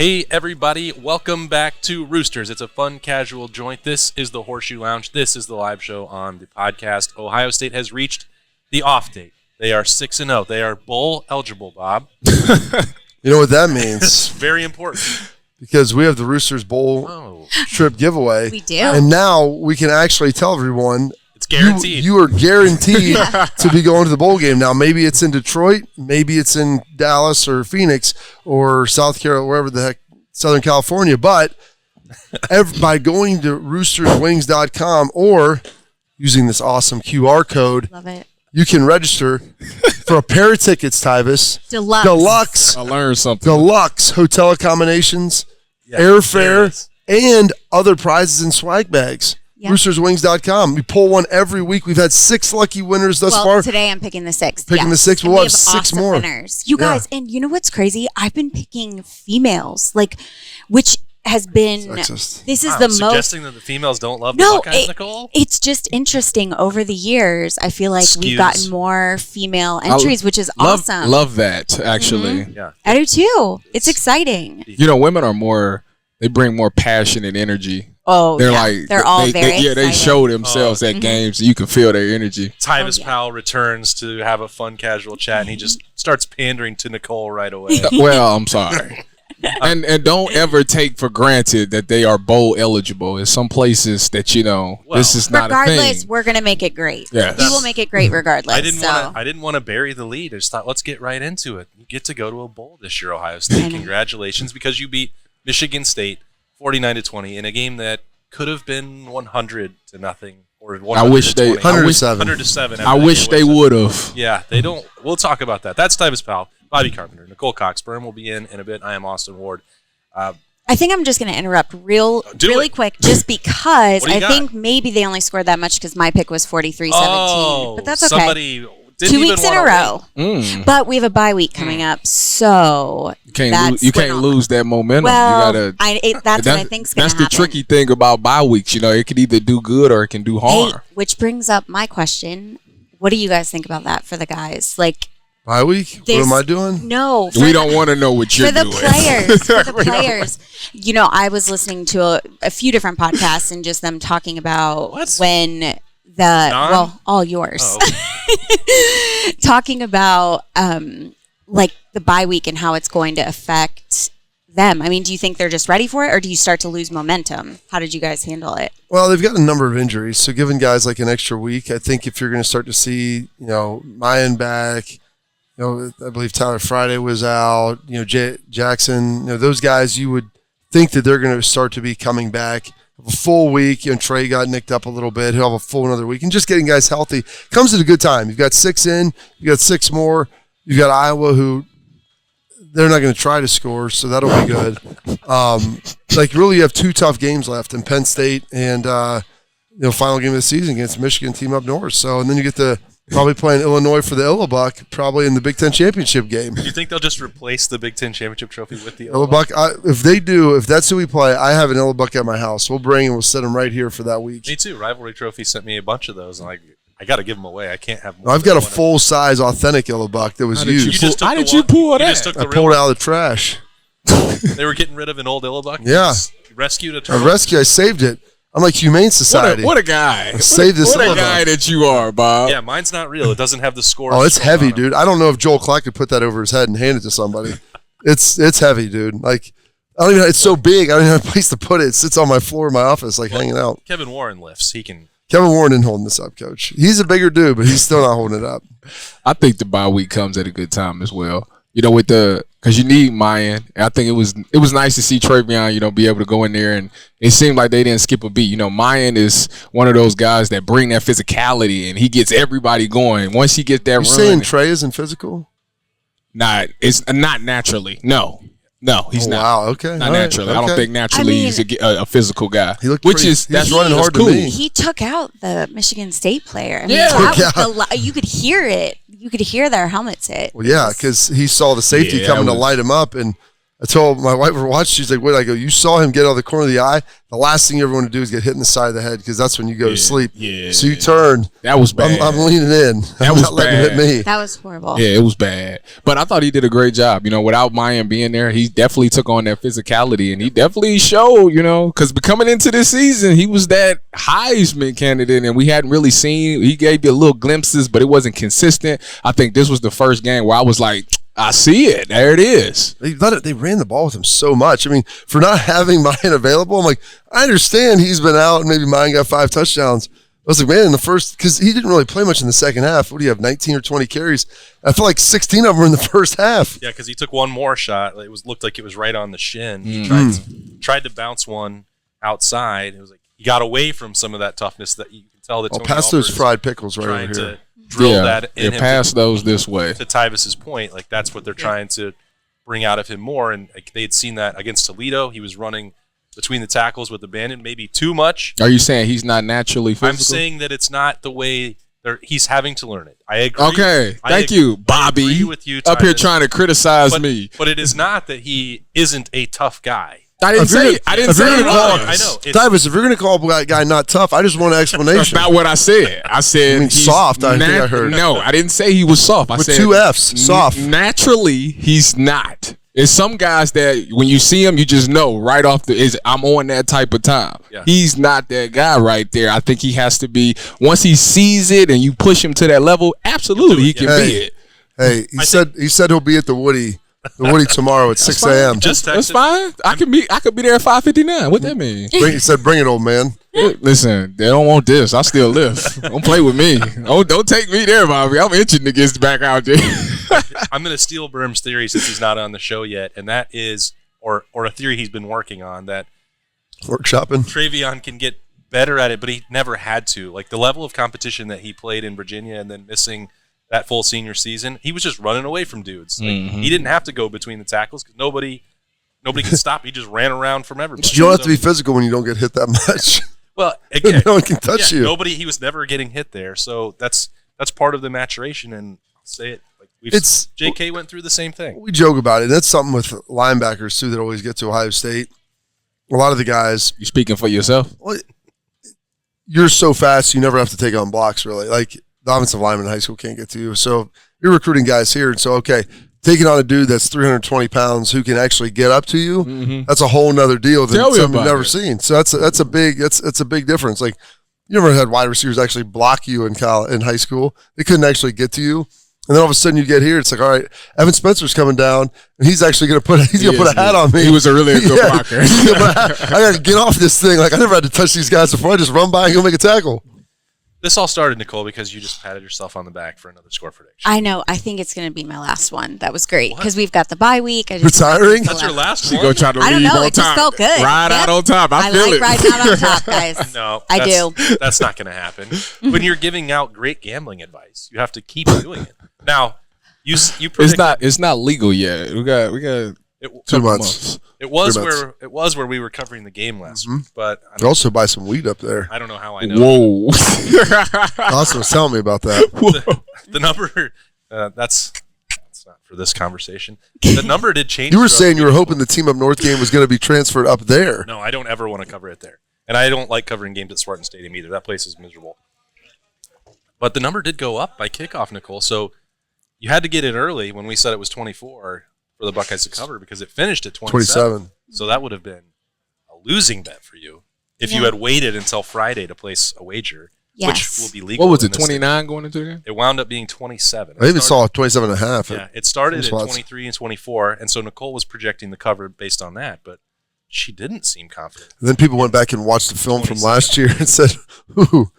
Hey everybody, welcome back to Roosters. It's a fun, casual joint. This is the Horseshoe Lounge. This is the live show on the podcast. Ohio State has reached the off date. They are 6-0. They are bowl eligible, Bob. You know what that means? It's very important. Because we have the Roosters Bowl trip giveaway. We do. And now we can actually tell everyone it's guaranteed. You are guaranteed to be going to the bowl game. Now, maybe it's in Detroit, maybe it's in Dallas or Phoenix or South Carolina, wherever the heck, Southern California. But by going to roosterswings.com or using this awesome QR code, love it. You can register for a pair of tickets, Tyvis. Deluxe. I learned something. Deluxe hotel accommodations, airfare, and other prizes and swag bags. Yep. Roosterswings.com. We pull one every week. We've had 6 lucky winners thus far. Today I'm picking the 6th. Picking the 6th. We'll have 6 more winners. You guys, and you know what's crazy? I've been picking females, which has been sexist. This is the suggesting that the females don't love the Buckeyes, Nicole? It's just interesting. Over the years, I feel like we've gotten more female entries, which is awesome. Love that, actually. Mm-hmm. Yeah, I do too. It's exciting. You know, women are more. They bring more passion and energy. Oh, they're they're all very excited. they show themselves at games. You can feel their energy. Tyvis Powell returns to have a fun, casual chat, and he just starts pandering to Nicole right away. Well, I'm sorry. And don't ever take for granted that they are bowl eligible. In some places that this is not a thing. Regardless, we're gonna make it great. Yes. We will make it great regardless. I didn't want to bury the lead. I just thought, let's get right into it. You get to go to a bowl this year, Ohio State. Congratulations, because you beat Michigan State 49-20 in a game that could have been 100-0 or 100-7. I wish they would have. Yeah, they don't. We'll talk about that. That's Tyvis Powell, Bobby Carpenter, Nicole Coxburn will be in a bit. I am Austin Ward. I think I'm just going to interrupt really quick, just because I think maybe they only scored that much because my pick was 43-17. But that's okay. Somebody 2 weeks in a row. But we have a bye week coming up, so you can't lose that momentum. Well, that's what I think's going to happen. That's the tricky thing about bye weeks. It can either do good or it can do harm. Hey, which brings up my question: what do you guys think about that for the guys? Bye week? What am I doing? No, we don't want to know what you're doing. For the players. I was listening to a few different podcasts and just them talking about when. All yours. Oh. Talking about the bye week and how it's going to affect them. I mean, do you think they're just ready for it, or do you start to lose momentum? How did you guys handle it? Well, they've got a number of injuries, so giving guys an extra week, I think if you're going to start to see, Mayan back, I believe Tyler Friday was out, Jackson, those guys, you would think that they're going to start to be coming back. A full week, Trey got nicked up a little bit. He'll have a full another week. And just getting guys healthy comes at a good time. You've got 6 in. You've got 6 more. You've got Iowa, who they're not going to try to score, so that'll be good. Really, you have 2 tough games left in Penn State and, final game of the season against Michigan team up north. So, and then you get to probably playing Illinois for the Illabuck, probably in the Big Ten championship game. Do you think they'll just replace the Big Ten championship trophy with the Illabuck? If they do, if that's who we play, I have an Illabuck at my house. We'll bring and we'll set them right here for that week. Me too. Rivalry Trophy sent me a bunch of those, and I got to give them away. I can't have more. I've got a full-size, authentic Illabuck that was used. How did you pull that? I pulled it out of the trash. They were getting rid of an old Illabuck? Yeah. Rescued a turtle? I saved it. I'm like Humane Society. What a guy. Save this What a guy that you are, Bob. Yeah, mine's not real. It doesn't have the score. Oh, it's heavy, dude. I don't know if Joel Clark could put that over his head and hand it to somebody. It's heavy, dude. I don't even know. It's so big. I don't even have a place to put it. It sits on my floor in my office, hanging out. Kevin Warren lifts. Kevin Warren isn't holding this up, Coach. He's a bigger dude, but he's still not holding it up. I think the bye week comes at a good time as well. Because you need Mayan. I think it was nice to see Trayvion, be able to go in there, and it seemed like they didn't skip a beat. Mayan is one of those guys that bring that physicality, and he gets everybody going. Once he gets that run. You saying Trey isn't physical? It's not naturally. No, he's not. Wow, okay. Not naturally. Okay. I don't think naturally he's a physical guy. He looked that's running hard cool. to me. He took out the Michigan State player. You could hear it. You could hear their helmets hit. Well, yeah, because he saw the safety coming to light him up, and I told my wife, we're watching, she's like, "What?" I go, "You saw him get out of the corner of the eye. The last thing you ever want to do is get hit in the side of the head because that's when you go to sleep." Yeah. So you turned. That was bad. I'm leaning in. That I'm was not letting him hit me. That was horrible. Yeah, it was bad. But I thought he did a great job. Without Mayan being there, he definitely took on that physicality, and he definitely showed, because coming into this season, he was that Heisman candidate, and we hadn't really seen. He gave you little glimpses, but it wasn't consistent. I think this was the first game where I was like, I see it. There it is. They ran the ball with him so much. I mean, for not having Mayan available, I'm like, I understand he's been out and maybe Mayan got 5 touchdowns. I was like, man, in the first, because he didn't really play much in the second half. What do you have, 19 or 20 carries? I feel like 16 of them were in the first half. Yeah, because he took one more shot. It looked like it was right on the shin. He tried to bounce one outside. It was like he got away from some of that toughness that you can tell that Tony pass those fried pickles right over here. To drill that in him. Pass those this way. To Tyvis's point, that's what they're trying to bring out of him more. And they had seen that against Toledo. He was running between the tackles with abandon, maybe too much. Are you saying he's not naturally physical? I'm saying that it's not the way he's having to learn it. I agree. Okay, thank you, Bobby. I agree with you, up here Tyvis. trying to criticize me. But it is not that he isn't a tough guy. I didn't say it. I didn't say it. I know. Tyvis, if you're going to call a guy not tough, I just want an explanation. That's not what I said. I said he's soft. I think I heard. No, I didn't say he was soft. I With said 2 Fs, soft. Naturally, he's not. It's some guys that when you see him, you just know right off I'm on that type of time. Yeah. He's not that guy right there. I think he has to be. Once he sees it and you push him to that level, absolutely he can be it. Hey, he said he'll be at the Woody tomorrow at 6 a.m. That's fine. I could be there at 5:59. What that mean? He said, "Bring it, old man." Listen, they don't want this. I still live. Don't play with me. Don't take me there, Bobby. I'm itching to get back out there. I'm going to steal Berm's theory since he's not on the show yet, and that is, or a theory he's been working on, that workshopping. Trayvion can get better at it, but he never had to. Like the level of competition that he played in Virginia and then missing that full senior season, he was just running away from dudes. Like, he didn't have to go between the tackles because nobody could stop. He just ran around from everybody. You don't have to be physical when you don't get hit that much. Well, again, no one can touch you. He was never getting hit there, so that's part of the maturation. And I'll say it, JK went through the same thing. We joke about it. That's something with linebackers too that always get to Ohio State. A lot of the guys. You speaking for yourself? Well, you're so fast, you never have to take on blocks. Really, like the offensive lineman in high school can't get to you. So you're recruiting guys here, and so okay. Taking on a dude that's 320 pounds who can actually get up to you, that's a whole nother deal than something you've never seen. So that's a big difference. Like you never had wide receivers actually block you in high school. They couldn't actually get to you. And then all of a sudden you get here, it's like, all right, Evan Spencer's coming down, and he's actually going to put a hat on me. He was a really good blocker. I got to get off this thing. Like I never had to touch these guys before. I just run by and go make a tackle. This all started, Nicole, because you just patted yourself on the back for another score prediction. I know. I think it's going to be my last one. That was great because we've got the bye week. Retiring? That's your last one? Go try to I don't leave know. on It just top. felt good. Ride out on top. I feel like it. riding out on top, guys. No, I do. That's not going to happen. When you're giving out great gambling advice, you have to keep doing it. Now, you predict it's not legal yet. We got 2 months. It was where we were covering the game last week, but Could also buy some weed up there. I don't know how I know. Whoa. Austin was telling me about that. The number that's not for this conversation. The number did change. You were saying you were hoping the team up north game was going to be transferred up there. No, I don't ever want to cover it there, and I don't like covering games at Spartan Stadium either. That place is miserable. But the number did go up by kickoff, Nicole. So you had to get it early when we said it was 24 for the Buckeyes to cover because it finished at 27. So that would have been a losing bet for you if you had waited until Friday to place a wager, which will be legal. What was it, 29 going into the game? It wound up being 27. I even saw 27 and a half. Yeah, it started at 23 and 24, and so Nicole was projecting the cover based on that, but she didn't seem confident. And then people went back and watched the film from last year and said, ooh.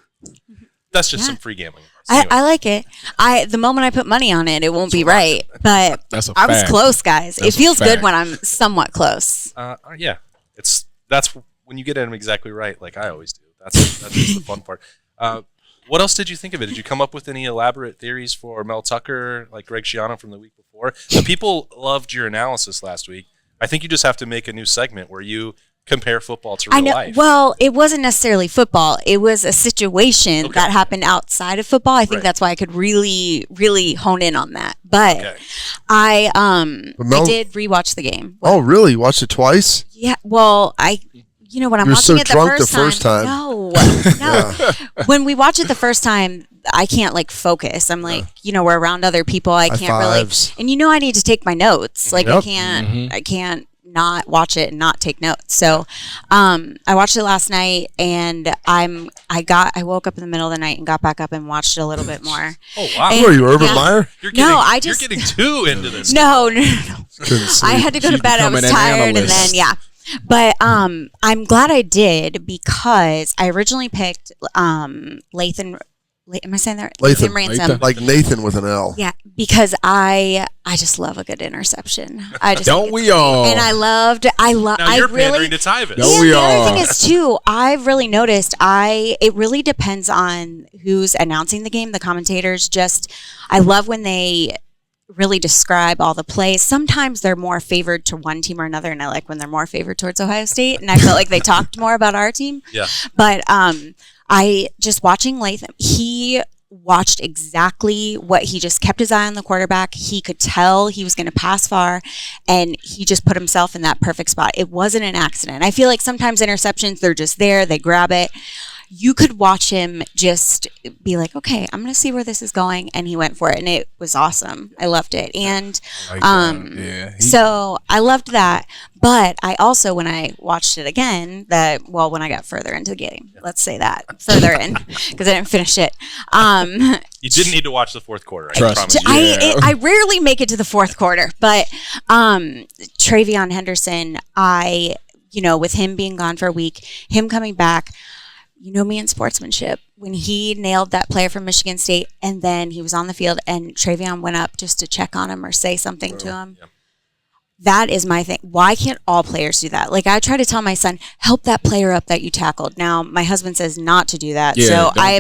That's just some free gambling. I like it. The moment I put money on it, it won't be right. But I was close, guys. It feels good when I'm somewhat close. Yeah, that's when you get them exactly right, like I always do. That's just the fun part. What else did you think of it? Did you come up with any elaborate theories for Mel Tucker, like Greg Schiano from the week before? The people loved your analysis last week. I think you just have to make a new segment where you compare football to real life. Well, it wasn't necessarily football. It was a situation that happened outside of football. I think that's why I could really, really hone in on that. But I did rewatch the game. Oh, really? You watched it twice? Yeah. Well, when I'm You're watching so it drunk the first time. No. When we watch it the first time, I can't focus. I'm we're around other people. I can't really. And I need to take my notes. I can't not watch it and not take notes. So, I watched it last night, and I woke up in the middle of the night and got back up and watched it a little bit more. Oh wow! Who are you, Urban Meyer? You're getting too into this. No. I had to go to bed. I was tired, and then But I'm glad I did, because I originally picked Lathan. Am I saying that? Lathan Ransom. Like Nathan with an L. Yeah, because I just love a good interception. Don't we all? And I Now you're pandering to Tyvis. Don't we all? The other thing is too, I've really noticed it really depends on who's announcing the game. The commentators I love when they really describe all the plays. Sometimes they're more favored to one team or another, and I like when they're more favored towards Ohio State, and I felt like they talked more about our team. Yeah. But I just watching Latham, he watched exactly what he just kept his eye on the quarterback. He could tell he was going to pass far, and he just put himself in that perfect spot. It wasn't an accident. I feel like sometimes interceptions, they're just there, they grab it. You could watch him just be like, okay, I'm going to see where this is going. And he went for it, and it was awesome. I loved it. And so I loved that. But I also, when I watched it again, when I got further into the game, let's say that, further in, because I didn't finish it. You didn't need to watch the fourth quarter. Trust I promise me. I rarely make it to the fourth quarter. But Trayvion Henderson, with him being gone for a week, him coming back, me in sportsmanship, when he nailed that player from Michigan State, and then he was on the field and Trayvion went up just to check on him or say something to him. Yeah. That is my thing. Why can't all players do that? I try to tell my son, help that player up that you tackled. Now, my husband says not to do that. Yeah, so I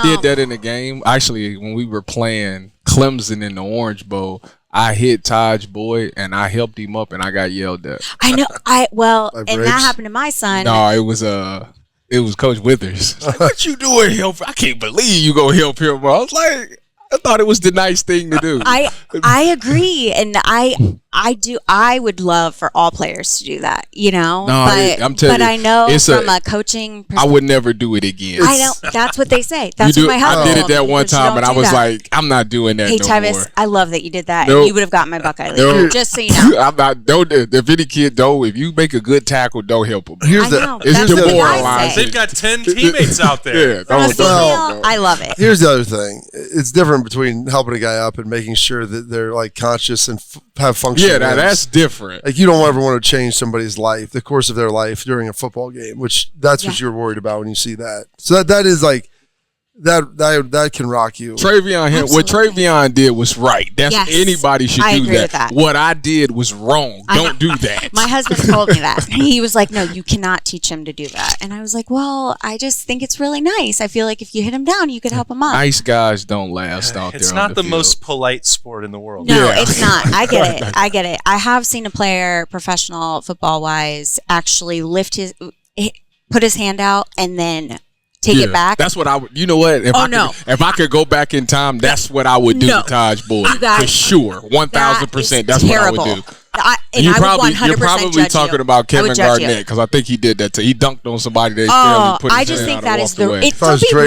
did that in the game. Actually, when we were playing Clemson in the Orange Bowl, I hit Taj Boyd and I helped him up and I got yelled at. I know. And that happened to my son. No, it was Coach Withers. What you doing, help? I can't believe you gonna help him. I was like, I thought it was the nice thing to do. I agree, and I would love for all players to do that, No, I'm telling but you, I know from a coaching perspective, I would never do it again. I know that's what they say. That's what my husband I did it that one time, and I was like, I'm not doing that. Hey, no Tyvis, more. I love that you did that. And you would have gotten my Buckeye league. Nope. Just so you know. I'm not. Don't. If any kid don't, if you make a good tackle, don't help them. It's demoralizing. They've got 10 teammates out there. I love it. Here's the other thing. It's different between helping a guy up and making sure that they're conscious and have function. Yeah, that's different. You don't ever want to change somebody's life, the course of their life during a football game, which that's what you're worried about when you see that. So that is that can rock you. What Trayvion did was right. Anybody should do that. What I did was wrong. Don't do that. My husband told me that. He was like, no, you cannot teach him to do that. And I was like, well, I just think it's really nice. I feel like if you hit him down, you could help him up. Nice guys don't last out there. It's not the most polite sport in the world. No, it's not. I get it. I have seen a player, professional football wise, actually put his hand out and then take it back. That's what I would. You know what? If I could go back in time, that's what I would do to Taj Boyd. For sure. 1,000%. That's terrible. what I would do. You're probably talking about Kevin Garnett, because I think he did that too. He dunked on somebody that barely put his hand out and walked away.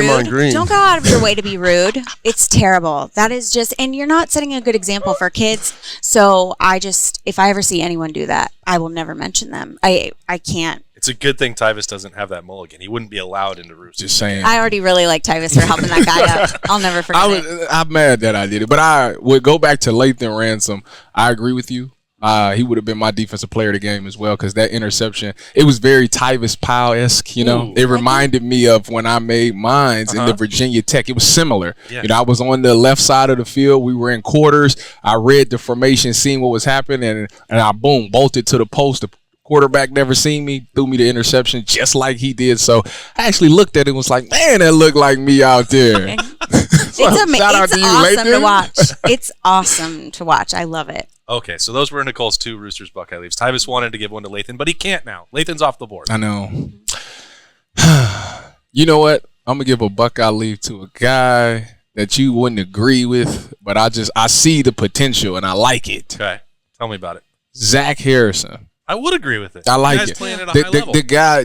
Don't be rude. Don't go out of your way to be rude. It's terrible. That is just, and you're not setting a good example for kids. So if I ever see anyone do that, I will never mention them. I can't. It's a good thing Tyvis doesn't have that mulligan. He wouldn't be allowed into Roosters. Just saying. I already really like Tyvis for helping that guy up. I'll never forget it. I'm mad that I did it. But I would go back to Lathan Ransom. I agree with you. He would have been my defensive player of the game as well, because that interception, it was very Tyvis Powell-esque, It reminded me of when I made mines in the Virginia Tech. It was similar. Yeah. I was on the left side of the field. We were in quarters. I read the formation, seeing what was happening, and I, bolted to the post. The quarterback never seen me, threw me the interception just like he did. So I actually looked at it and was like, man, that looked like me out there. It's awesome to watch. It's awesome to watch. I love it. Okay, so those were Nicole's 2 Roosters Buckeye leaves. Tyvis wanted to give one to Lathan, but he can't now. Lathan's off the board. I know. You know what? I'm going to give a Buckeye leave to a guy that you wouldn't agree with, but I see the potential, and I like it. Okay, tell me about it. Zach Harrison. I would agree with it. I like it. Playing at a high level. The guy,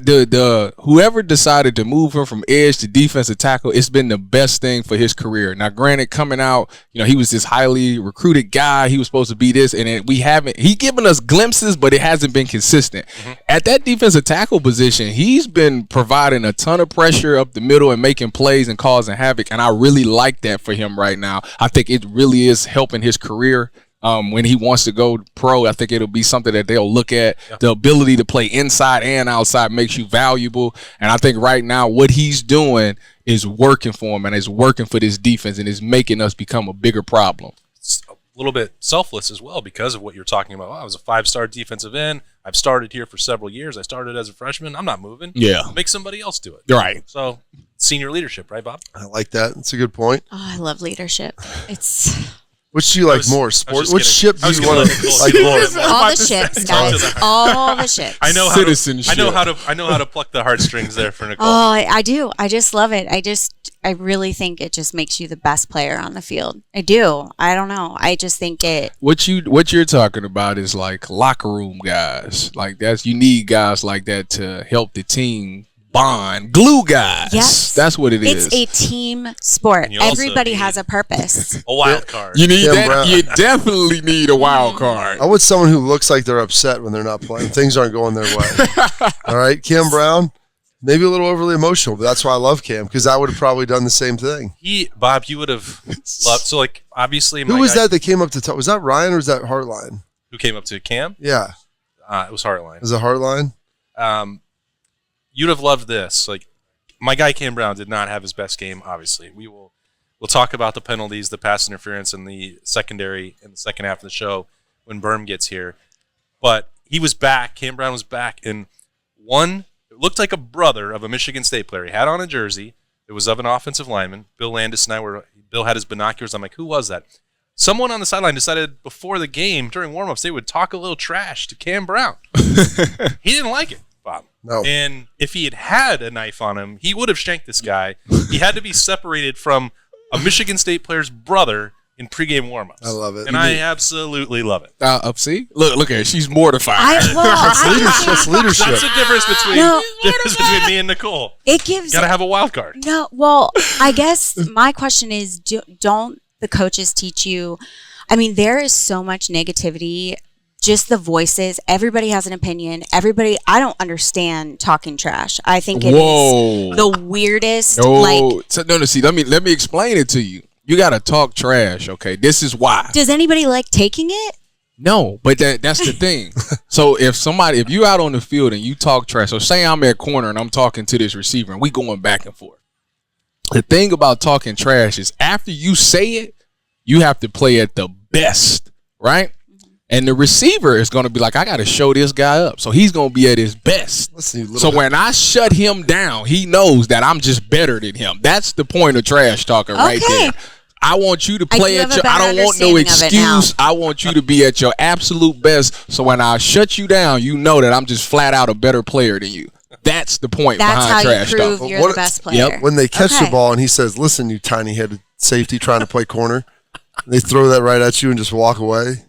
whoever decided to move him from edge to defensive tackle, it's been the best thing for his career. Now, granted, coming out, he was this highly recruited guy. He was supposed to be this, and he given us glimpses, but it hasn't been consistent. Mm-hmm. At that defensive tackle position, he's been providing a ton of pressure up the middle and making plays and causing havoc, and I really like that for him right now. I think it really is helping his career. When he wants to go pro, I think it'll be something that they'll look at. Yeah. The ability to play inside and outside makes you valuable. And I think right now what he's doing is working for him and is working for this defense and is making us become a bigger problem. It's a little bit selfless as well because of what you're talking about. I was a 5-star defensive end. I've started here for several years. I started as a freshman. I'm not moving. Yeah. Make somebody else do it. Right. So senior leadership, right, Bob? I like that. That's a good point. Oh, I love leadership. Which do you like more? Sport? Which ship do you want to like more? All the ships, guys. All the ships. I know citizenship. I know how to pluck the heartstrings there for Nicole. Oh, I do. I just love it. I really think it just makes you the best player on the field. I do. I don't know. I just think it. What you're talking about is like locker room guys. Like you need guys like that to help the team bond, glue guys. Yes, that's what it is. It's a team sport. Everybody has a purpose. A wild card. You need that. You definitely need a wild card. I want someone who looks like they're upset when they're not playing. Things aren't going their way. All right, Cam Brown, maybe a little overly emotional, but that's why I love Cam because I would have probably done the same thing. Bob, you would have loved. So like obviously, who was that came up to talk? Was that Ryan or was that Hartline? Who came up to Cam? Yeah, it was Hartline. Was it Hartline? You'd have loved this. Like my guy Cam Brown did not have his best game. Obviously, we'll talk about the penalties, the pass interference, and the secondary in the second half of the show when Berm gets here. But he was back. Cam Brown was back, and it looked like a brother of a Michigan State player. He had on a jersey. It was of an offensive lineman. Bill Landis and I were. Bill had his binoculars. I'm like, who was that? Someone on the sideline decided before the game during warmups they would talk a little trash to Cam Brown. He didn't like it, Bob. No. And if he had a knife on him, he would have shanked this guy. He had to be separated from a Michigan State player's brother in pregame warmups. I love it. And I absolutely love it. See? Look at her. She's mortified. That's leadership. That's the difference between me and Nicole. It gives. Got to have a wild card. No, well, I guess my question is, don't the coaches teach you? I mean, there is so much negativity. Just the voices. Everybody has an opinion. I don't understand talking trash. I think it is the weirdest. See, let me explain it to you. You got to talk trash, okay? This is why. Does anybody like taking it? No, but that's the thing. So if you out on the field and you talk trash, so say I'm at corner and I'm talking to this receiver and we going back and forth. The thing about talking trash is after you say it, you have to play at the best, right? And the receiver is going to be like, I got to show this guy up. So he's going to be at his best. So when I shut him down, he knows that I'm just better than him. That's the point of trash talking right there. I want you to play I don't want no excuse. I want you to be at your absolute best. So when I shut you down, you know that I'm just flat out a better player than you. That's the point behind trash talk. That's how you prove you're the best player. Yep. When they catch the ball and he says, listen, you tiny-headed safety trying to play corner, they throw that right at you and just walk away.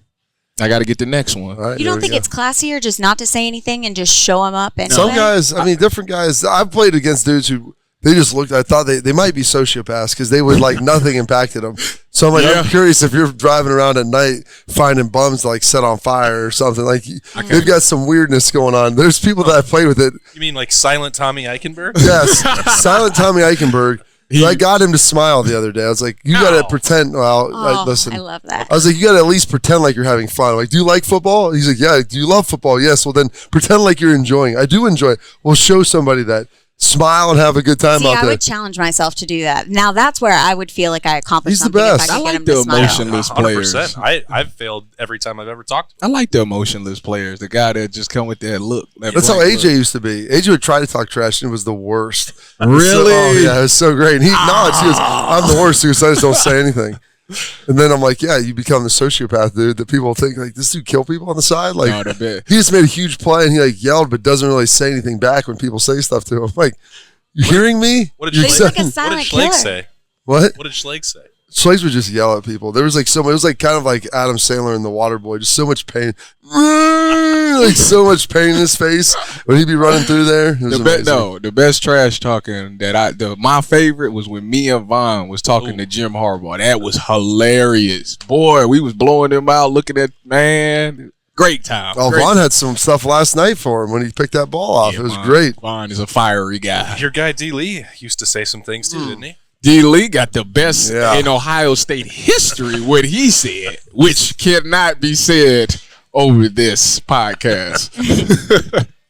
I got to get the next one. Right, you don't think it's classier just not to say anything and just show them up? Anyway? Some guys, different guys. I've played against dudes who they just looked. I thought they might be sociopaths because they would like nothing impacted them. So I'm like, I'm curious if you're driving around at night finding bums like set on fire or something. Like they've got some weirdness going on. There's people that I've played with it. You mean like Silent Tommy Eichenberg? Yes, Silent Tommy Eichenberg. I got him to smile the other day. I was like, you got to pretend. Well, listen. I love that. I was like, you got to at least pretend like you're having fun. I'm like, do you like football? He's like, yeah. Do you love football? Yes. Well, then pretend like you're enjoying. I do enjoy it. Well, show somebody that. Smile and have a good time out there. I would challenge myself to do that. Now that's where I would feel like I accomplished something. He's the best. I like the emotionless players. 100%. I've failed every time I've ever talked. I like the emotionless players. The guy that just come with that look. That's how AJ used to be. AJ would try to talk trash and it was the worst. Really? Yeah, it was so great. And he acknowledged he was, I'm the worst because I just don't say anything. And then I'm like, yeah, you become the sociopath, dude, that people think, like, this dude kill people on the side? Like, he just made a huge play, and he, like, yelled but doesn't really say anything back when people say stuff to him. Like, you hearing me? What did Schleg say? What? What did Schleg say? Schlegs would just yell at people. There was, like, it was, like, kind of like Adam Sandler in The Waterboy. Just so much pain. Like, so much pain in his face when he'd be running through there. The best trash talking my favorite was when me and Vaughn was talking to Jim Harbaugh. That was hilarious. Boy, we was blowing him out, looking at, man, great time. Oh, Vaughn had some stuff last night for him when he picked that ball off. It was great. Vaughn is a fiery guy. Your guy D. Lee used to say some things too, didn't he? D. Lee got the best in Ohio State history, what he said, which cannot be said over this podcast.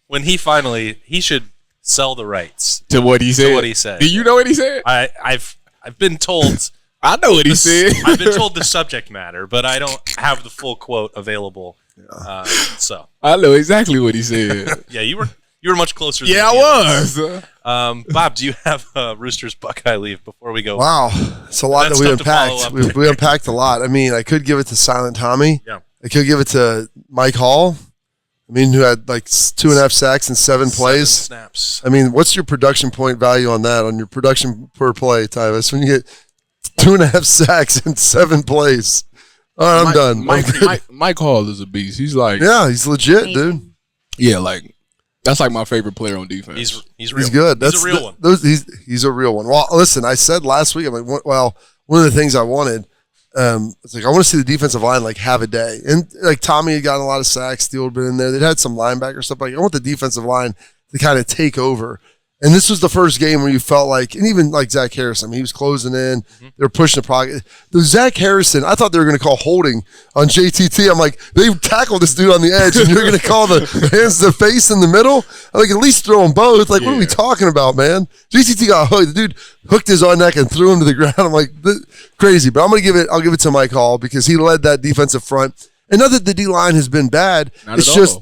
When he should sell the rights to what he said. Do you know what he said? I've been told. I know what he said. I've been told the subject matter, but I don't have the full quote available. So I know exactly what he said. Yeah, you were much closer. Yeah, I was. Bob, do you have Roosters Buckeye leave before we go? Wow, it's a lot that we unpacked. We unpacked a lot. I mean, I could give it to Silent Tommy. Yeah. I could give it to Mike Hall. I mean, who had like 2.5 sacks in 7 plays. 7 snaps. I mean, what's your production point value on that, on your production per play, Tyvis, when you get 2.5 sacks in 7 plays? All right, I'm done. Mike Hall is a beast. He's like... Yeah, he's legit, dude. Yeah, like... That's like my favorite player on defense. He's real. He's good. He's a real one. He's a real one. Well, listen, I said last week, I'm like, well, one of the things I wanted... it's like I want to see the defensive line like have a day, and like Tommy had gotten a lot of sacks. Steele had been in there. They'd had some linebacker stuff. Like I want the defensive line to kind of take over. And this was the first game where you felt like, and even like Zach Harrison, I mean, he was closing in. They were pushing the pocket. The Zach Harrison, I thought they were going to call holding on JTT. I'm like, they tackled this dude on the edge, and you're going to call the hands to the face in the middle? I'm like, at least throw them both. Like, what are we talking about, man? JTT got hooked. The dude hooked his own neck and threw him to the ground. I'm like, crazy. But I'll give it to Mike Hall because he led that defensive front. And not that the D-line has been bad. It's just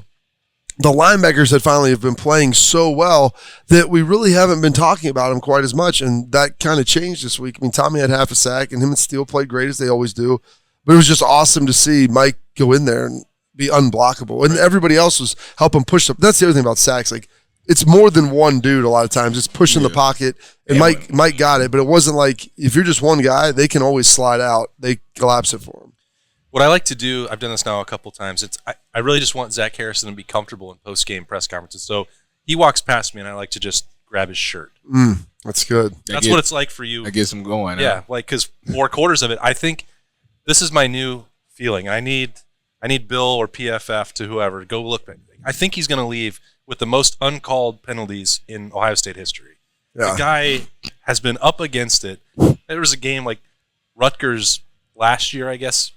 the linebackers have finally been playing so well that we really haven't been talking about them quite as much, and that kind of changed this week. I mean, Tommy had half a sack, and him and Steele played great as they always do, but it was just awesome to see Mike go in there and be unblockable, and everybody else was helping push them. That's the other thing about sacks. Like, it's more than one dude a lot of times. It's pushing the pocket, and Mike got it, but it wasn't like if you're just one guy, they can always slide out. They collapse it for him. What I like to do, I've done this now a couple times, I really just want Zach Harrison to be comfortable in post-game press conferences. So he walks past me, and I like to just grab his shirt. That's good. That's what it's like for you. That gets him going. Yeah, like because 4 quarters of it, I think this is my new feeling. I need Bill or PFF to whoever go look. I think he's going to leave with the most uncalled penalties in Ohio State history. Yeah. The guy has been up against it. There was a game like Rutgers last year, I guess.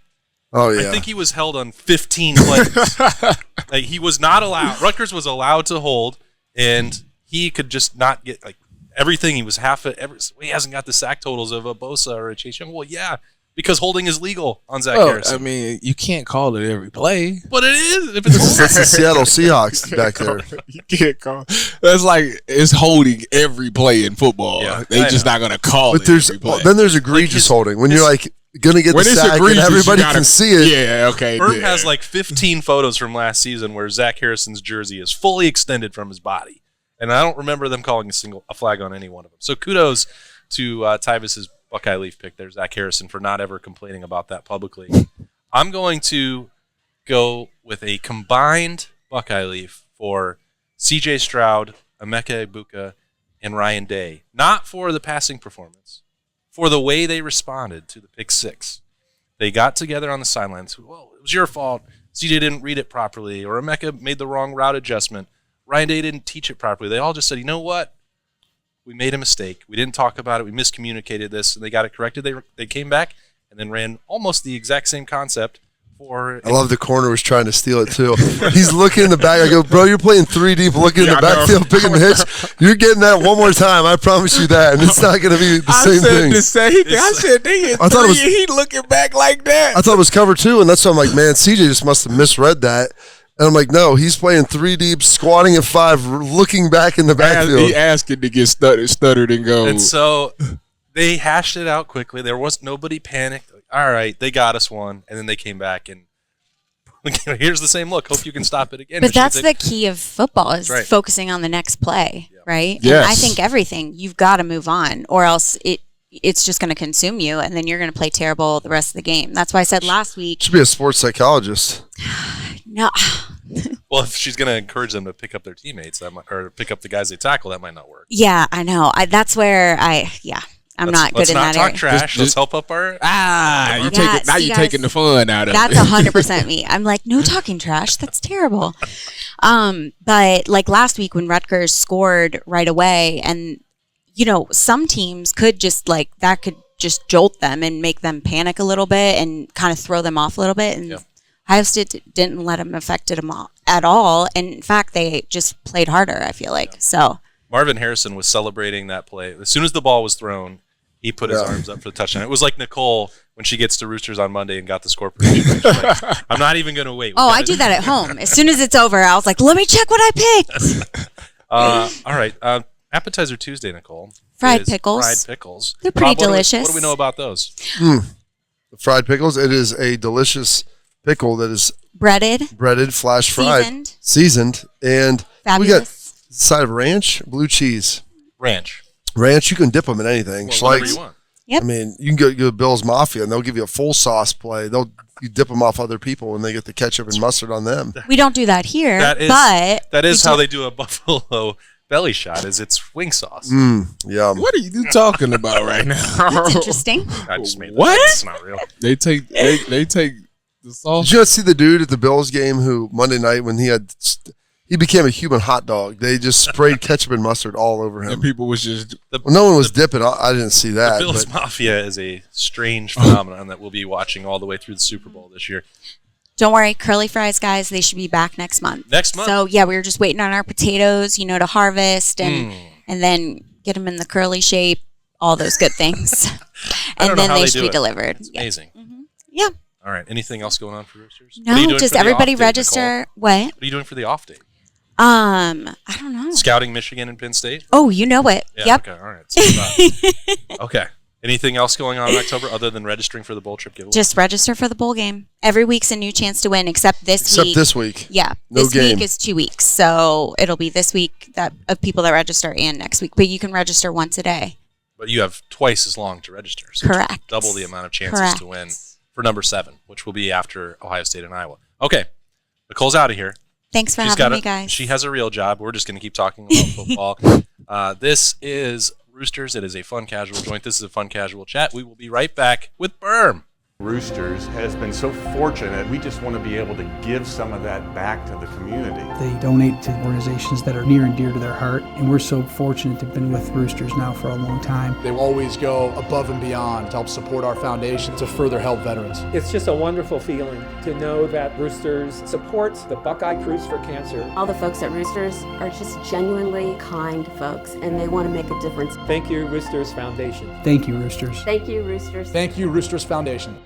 Oh, yeah. I think he was held on 15 plays. Like, he was not allowed. Rutgers was allowed to hold, and he could just not get, like, everything. He was he hasn't got the sack totals of a Bosa or a Chase Young. Well, yeah, because holding is legal on Zach Harrison. I mean, you can't call it every play. But it is. If it's that's the Seattle Seahawks back there. You can't call that's like it's holding every play in football. Yeah, they're just not going to call it every play. Then there's egregious holding. When you're like, going to get the sack and everybody can see it. Yeah, okay. Herb has like 15 photos from last season where Zach Harrison's jersey is fully extended from his body. And I don't remember them calling a flag on any one of them. So kudos to Tyvis's Buckeye Leaf pick there, Zach Harrison, for not ever complaining about that publicly. I'm going to go with a combined Buckeye Leaf for CJ Stroud, Emeka Egbuka, and Ryan Day. Not for the passing performance, for the way they responded to the pick 6. They got together on the sidelines. Well, it was your fault. CJ didn't read it properly, or Emeka made the wrong route adjustment. Ryan Day didn't teach it properly. They all just said, you know what? We made a mistake. We didn't talk about it. We miscommunicated this, and they got it corrected. They came back and then ran almost the exact same concept. I love the corner was trying to steal it, too. He's looking in the back. I go, bro, you're playing 3 deep, looking in the backfield, picking the hitch. You're getting that one more time. I promise you that. And it's not going to be the same thing. I said they hit 3, and he looking back like that. I thought it was cover 2, and that's why I'm like, man, CJ just must have misread that. And I'm like, no, he's playing 3 deep, squatting at 5, looking back in the backfield. He asking to get stuttered and go. And so they hashed it out quickly. There was nobody panicked. all right, they got us one, and then they came back and here's the same look. Hope you can stop it again. But that's the key of football is focusing on the next play, right? Yes. And I think everything, you've got to move on or else it's just going to consume you and then you're going to play terrible the rest of the game. That's why I said last week. Should be a sports psychologist. No. Well, if she's going to encourage them to pick up their teammates or pick up the guys they tackle, that might not work. Yeah, I know. That's where I'm not good in that area. Let's not talk trash. Let's help up our... you're taking the fun out of that's it. That's 100% me. I'm like, no talking trash. That's terrible. But like last week when Rutgers scored right away and, some teams could just that could just jolt them and make them panic a little bit and kind of throw them off a little bit. And Ohio State didn't let them affect them at all. And in fact, they just played harder, I feel like. So Marvin Harrison was celebrating that play. As soon as the ball was thrown, he put his arms up for the touchdown. It was like Nicole when she gets to Roosters on Monday and got the score prediction. Like, I'm not even going to wait. I do that at home. As soon as it's over, I was like, let me check what I picked. All right. Appetizer Tuesday, Nicole. Fried pickles. Fried pickles. They're pretty delicious. What do we know about those? The fried pickles. It is a delicious pickle that is breaded, flash fried, seasoned, and fabulous. We got a side of ranch, blue cheese. Ranch. You can dip them in anything. Whatever you want. Yep. I mean, you can go to Bill's Mafia, and they'll give you a full sauce play. You dip them off other people, and they get the ketchup and mustard on them. We don't do that here, that is how they do a buffalo belly shot. Is it's wing sauce? Yum. What are you talking about right now? That's interesting. I just made that. What? It's not real. They take the sauce. Did you guys see the dude at the Bills game who Monday night when he became a human hot dog? They just sprayed ketchup and mustard all over him. And people was just... no one was dipping. I didn't see that. The Bills Mafia is a strange phenomenon that we'll be watching all the way through the Super Bowl this year. Don't worry, curly fries, guys. They should be back next month. So, we were just waiting on our potatoes, to harvest and then get them in the curly shape, all those good things. And then they should be delivered. It's amazing. Mm-hmm. Yeah. All right. Anything else going on for Roosters? No, just everybody register. Nicole? What? What are you doing for the off day? I don't know. Scouting Michigan and Penn State? Oh, you know it. Yeah, yep. Okay. All right. Okay. Anything else going on in October other than registering for the bowl trip giveaway? Just register for the bowl game. Every week's a new chance to win, except this week. Yeah. This week is 2 weeks. So it'll be this week of people that register and next week. But you can register once a day. But you have twice as long to register. So correct. Double the amount of chances to win for number 7, which will be after Ohio State and Iowa. Okay. Nicole's out of here. Thanks for having me, guys. She has a real job. We're just going to keep talking about football. This is Roosters. It is a fun casual joint. This is a fun casual chat. We will be right back with Berm. Roosters has been so fortunate. We just want to be able to give some of that back to the community. They donate to organizations that are near and dear to their heart, and we're so fortunate to have been with Roosters now for a long time. They will always go above and beyond to help support our foundation to further help veterans. It's just a wonderful feeling to know that Roosters supports the Buckeye Cruise for Cancer. All the folks at Roosters are just genuinely kind folks, and they want to make a difference. Thank you, Roosters Foundation. Thank you, Roosters. Thank you, Roosters. Thank you, Roosters Foundation.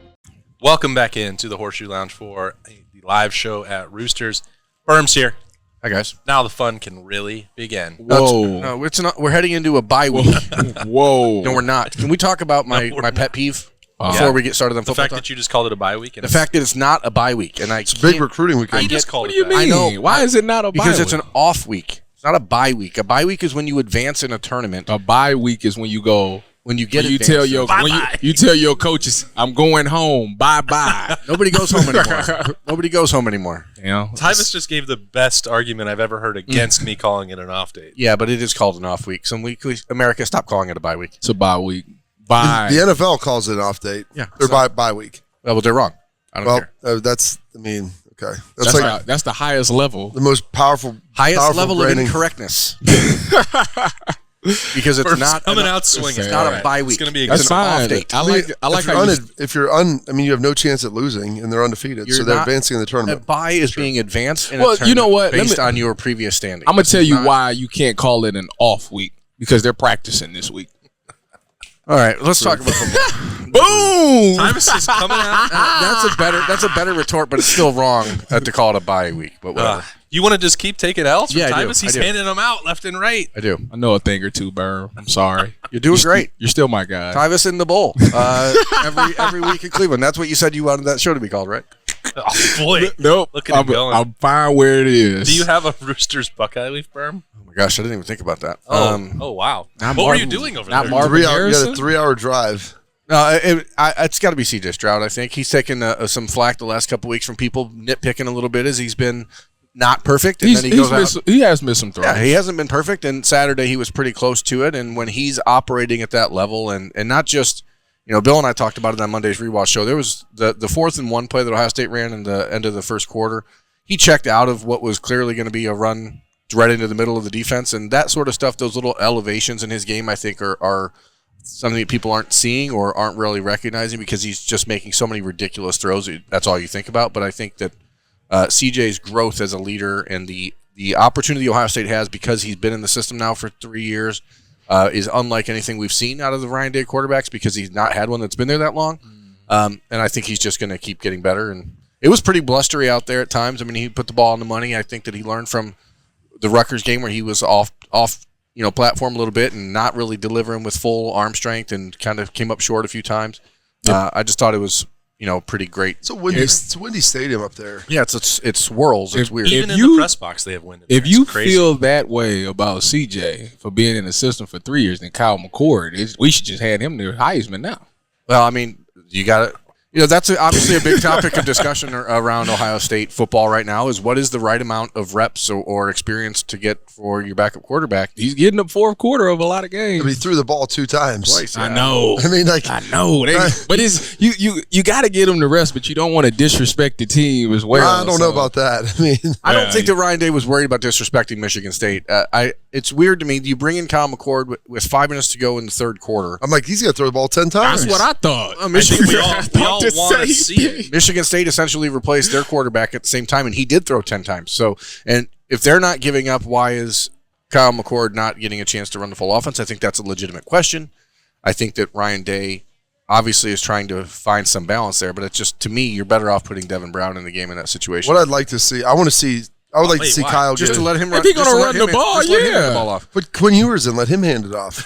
Welcome back into the Horseshoe Lounge for the live show at Roosters. Berm's here. Hi, guys. Now the fun can really begin. Whoa. No, it's not. We're heading into a bye week. Whoa. No, we're not. Can we talk about my pet peeve before we get started on football The fact talk? that you just called it a bye week? The fact that it's not a bye week. And it's a big recruiting week. What do you mean? I know. Why is it not a bye week? Because it's an off week. It's not a bye week. A bye week is when you advance in a tournament. A bye week is when you go... When you get you tell your coaches, I'm going home. Bye. Nobody goes home anymore. Nobody goes home anymore. Tyvis just gave the best argument I've ever heard against me calling it an off day. Yeah, but it is called an off week. America, stop calling it a bye week. It's a bye week. Bye. The NFL calls it an off date. Yeah. Or bye week. Well, they're wrong. I don't care. Okay. That's the highest level. The most powerful level branding. of incorrectness. Because it's not coming out swinging. It's not a bye week. It's going to be an off date. I like how you have no chance at losing and they're undefeated, so they're advancing in the tournament. A bye is being advanced in a tournament. You know what? Based on your previous standing. I'm gonna tell you why you can't call it an off week, because they're practicing this week. All right, let's talk about football. Boom! Tyvis is coming out. That's a better retort, but it's still wrong to call it a bye week. But whatever. You want to just keep taking L's from Yeah, I do. Tyvis? He's I do. handing them out left and right. I do. I know a thing or two, Burr. I'm sorry. You're doing great. You're still my guy. Tyvis in the bowl every week in Cleveland. That's what you said you wanted that show to be called, right? Oh, boy. Nope. Look at him going. I'm fine where it is. Do you have a Roosters Buckeye leaf berm? Oh my gosh, I didn't even think about that. Oh, wow. What were you doing over there? Marvin You got Harrison? a 3-hour drive. No, it's got to be CJ Stroud. I think he's taken some flack the last couple weeks from people nitpicking a little bit as he's been not perfect, and then he goes out. He has missed some throws. Yeah, he hasn't been perfect, and Saturday he was pretty close to it. And when he's operating at that level, and not just, Bill and I talked about it on Monday's rewatch show. There was the 4th and 1 play that Ohio State ran in the end of the first quarter. He checked out of what was clearly going to be a run right into the middle of the defense, and that sort of stuff. Those little elevations in his game, I think, are something that people aren't seeing or aren't really recognizing because he's just making so many ridiculous throws. That's all you think about. But I think that CJ's growth as a leader and the opportunity Ohio State has because he's been in the system now for 3 years is unlike anything we've seen out of the Ryan Day quarterbacks because he's not had one that's been there that long. And I think he's just going to keep getting better. And it was pretty blustery out there at times. I mean, he put the ball on the money. I think that he learned from the Rutgers game where he was off platform a little bit and not really delivering with full arm strength and kind of came up short a few times. I just thought it was pretty great. It's a windy stadium up there. Yeah, it swirls. It's weird. Even in the press box, they have wind. If you feel that way about CJ for being in the system for 3 years, then Kyle McCord, we should just hand him the Heisman now. Well, I mean, you got to. That's obviously a big topic of discussion around Ohio State football right now is what is the right amount of reps or experience to get for your backup quarterback. He's getting the fourth quarter of a lot of games. He threw the ball 2 times. Twice, yeah. I know. I mean, I know. But it's you got to get him the rest, but you don't want to disrespect the team as well. I don't know about that. I mean, I don't think that Ryan Day was worried about disrespecting Michigan State. It's weird to me. You bring in Kyle McCord with 5 minutes to go in the third quarter. I'm like, he's going to throw the ball 10 times. That's what I thought. I think we all want to see it. Michigan State essentially replaced their quarterback at the same time, and he did throw 10 times. So, and if they're not giving up, why is Kyle McCord not getting a chance to run the full offense? I think that's a legitimate question. I think that Ryan Day obviously is trying to find some balance there, but it's just, to me, you're better off putting Devin Brown in the game in that situation. What I'd like to see, I would like to see Kyle just to let him run. If he's going to run the ball, the ball off. Put Quinn Ewers in, let him hand it off.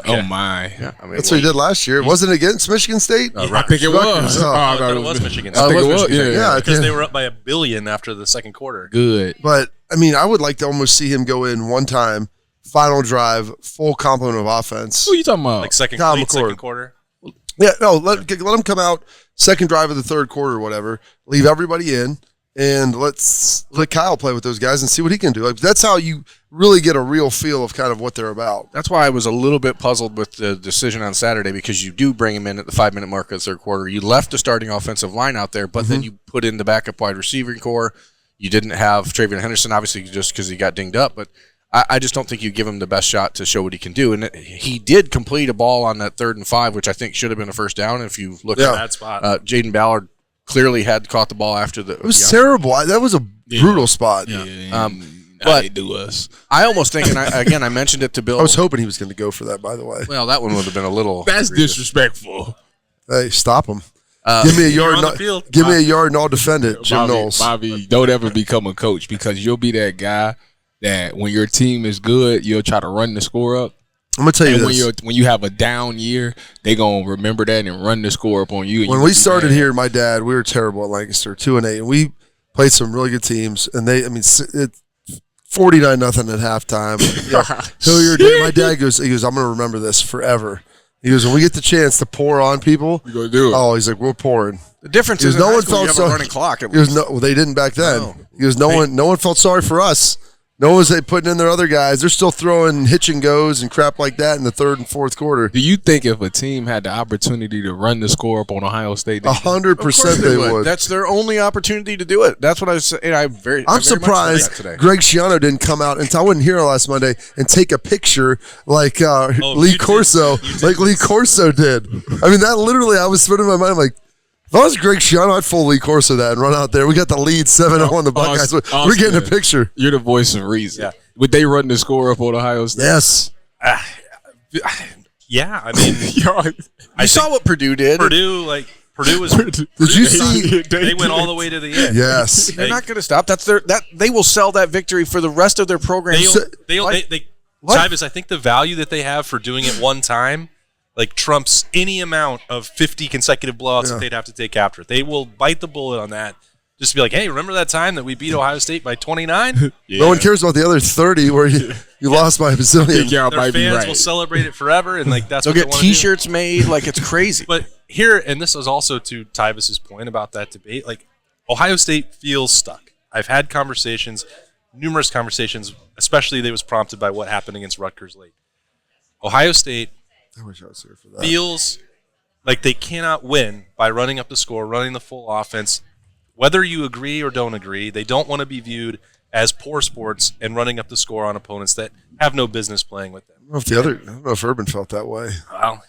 Oh my! Yeah, I mean, That's what he did last year. Wasn't it against Michigan State? I think it was. I thought it was Michigan I State. think it was. Yeah, Because they were up by $1 billion after the second quarter. Good. But I mean, I would like to almost see him go in one time, final drive, full complement of offense. Who are you talking about? Like second quarter. Yeah, no, let him come out second drive of the third quarter or whatever. Leave everybody in. And let Kyle play with those guys and see what he can do. Like, that's how you really get a real feel of kind of what they're about. That's why I was a little bit puzzled with the decision on Saturday because you do bring him in at the 5-minute mark of the third quarter. You left the starting offensive line out there, but then you put in the backup wide receiving core. You didn't have Trayvion Henderson, obviously, just because he got dinged up. But I just don't think you give him the best shot to show what he can do. And he did complete a ball on that 3rd and 5, which I think should have been a first down. If you look at that spot, Jaden Ballard clearly had caught the ball after the. It was terrible. That was a brutal spot. Yeah. But they do us. I almost think, and I mentioned it to Bill. I was hoping he was going to go for that, by the way. Well, that one would have been a little. That's disrespectful. Hey, stop him. Give me a yard. Give me a yard, and I'll defend it. Jim Knowles. Bobby, don't ever become a coach because you'll be that guy that when your team is good, you'll try to run the score up. I'm gonna tell you this. When you have a down year, they gonna remember that and run the score up on you. When we started here, my dad, we were terrible at Lancaster, 2-8, and we played some really good teams. And it's 49-0 at halftime. My dad goes, I'm gonna remember this forever. He goes, when we get the chance to pour on people, we're gonna do it. Oh, he's like, we're pouring. The difference is no one felt sorry. Running clock. He goes, no, they didn't back then. He goes, no one felt sorry for us. No one's putting in their other guys. They're still throwing hitch and goes and crap like that in the 3rd and 4th quarter. Do you think if a team had the opportunity to run the score up on Ohio State, 100% they would? That's their only opportunity to do it. That's what I was saying. I'm surprised Greg Schiano didn't come out, and I wasn't here last Monday, and take a picture like Lee Corso did. I mean, that literally, I was spinning my mind like, if I was Greg Schiano, I'd full Lee Corso that and run out there. We got the lead 7-0 on the Buckeyes. We're getting a picture. You're the voice of reason. Yeah. Would they run the score up on Ohio State? Yes. Yeah, I mean, you saw what Purdue did. Purdue Purdue was. Did you see? They went all the way to the end. Yes. They're not going to stop. They will sell that victory for the rest of their program. Tyvis, I think the value that they have for doing it one time, like trumps any amount of 50 consecutive blowouts that they'd have to take after it. They will bite the bullet on that. Just to be like, hey, remember that time that we beat Ohio State by 29? Yeah. No one cares about the other 30 where you lost by a bazillion. Their fans will celebrate it forever, and like that's they'll what get T-shirts made like it's crazy. But here, and this was also to Tyvis's point about that debate, like Ohio State feels stuck. I've had numerous conversations, especially they was prompted by what happened against Rutgers late. Ohio State I wish I was here for that. Feels like they cannot win by running up the score, running the full offense. Whether you agree or don't agree, they don't want to be viewed as poor sports and running up the score on opponents that have no business playing with them. I don't know if Urban felt that way. Well,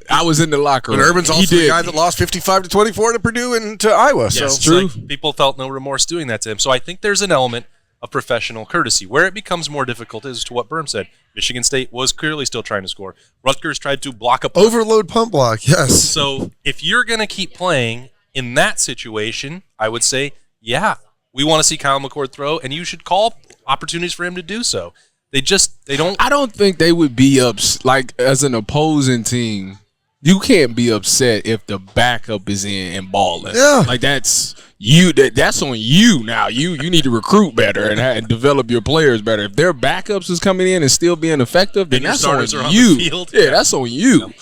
I was in the locker room. But Urban's also the guy that lost 55-24 to Purdue and to Iowa. Yes, so true. Like people felt no remorse doing that to him. So I think there's an element of professional courtesy. Where it becomes more difficult is to what Berm said. Michigan State was clearly still trying to score. Rutgers tried to block a punt. Overload punt block, yes. So if you're going to keep playing in that situation, I would say, yeah, we want to see Kyle McCord throw, and you should call opportunities for him to do so. They don't. I don't think they would be like as an opposing team. You can't be upset if the backup is in and balling. Yeah, like that's you. That's on you now. You need to recruit better and develop your players better. If their backups is coming in and still being effective, then that's on you. Yeah, that's on you.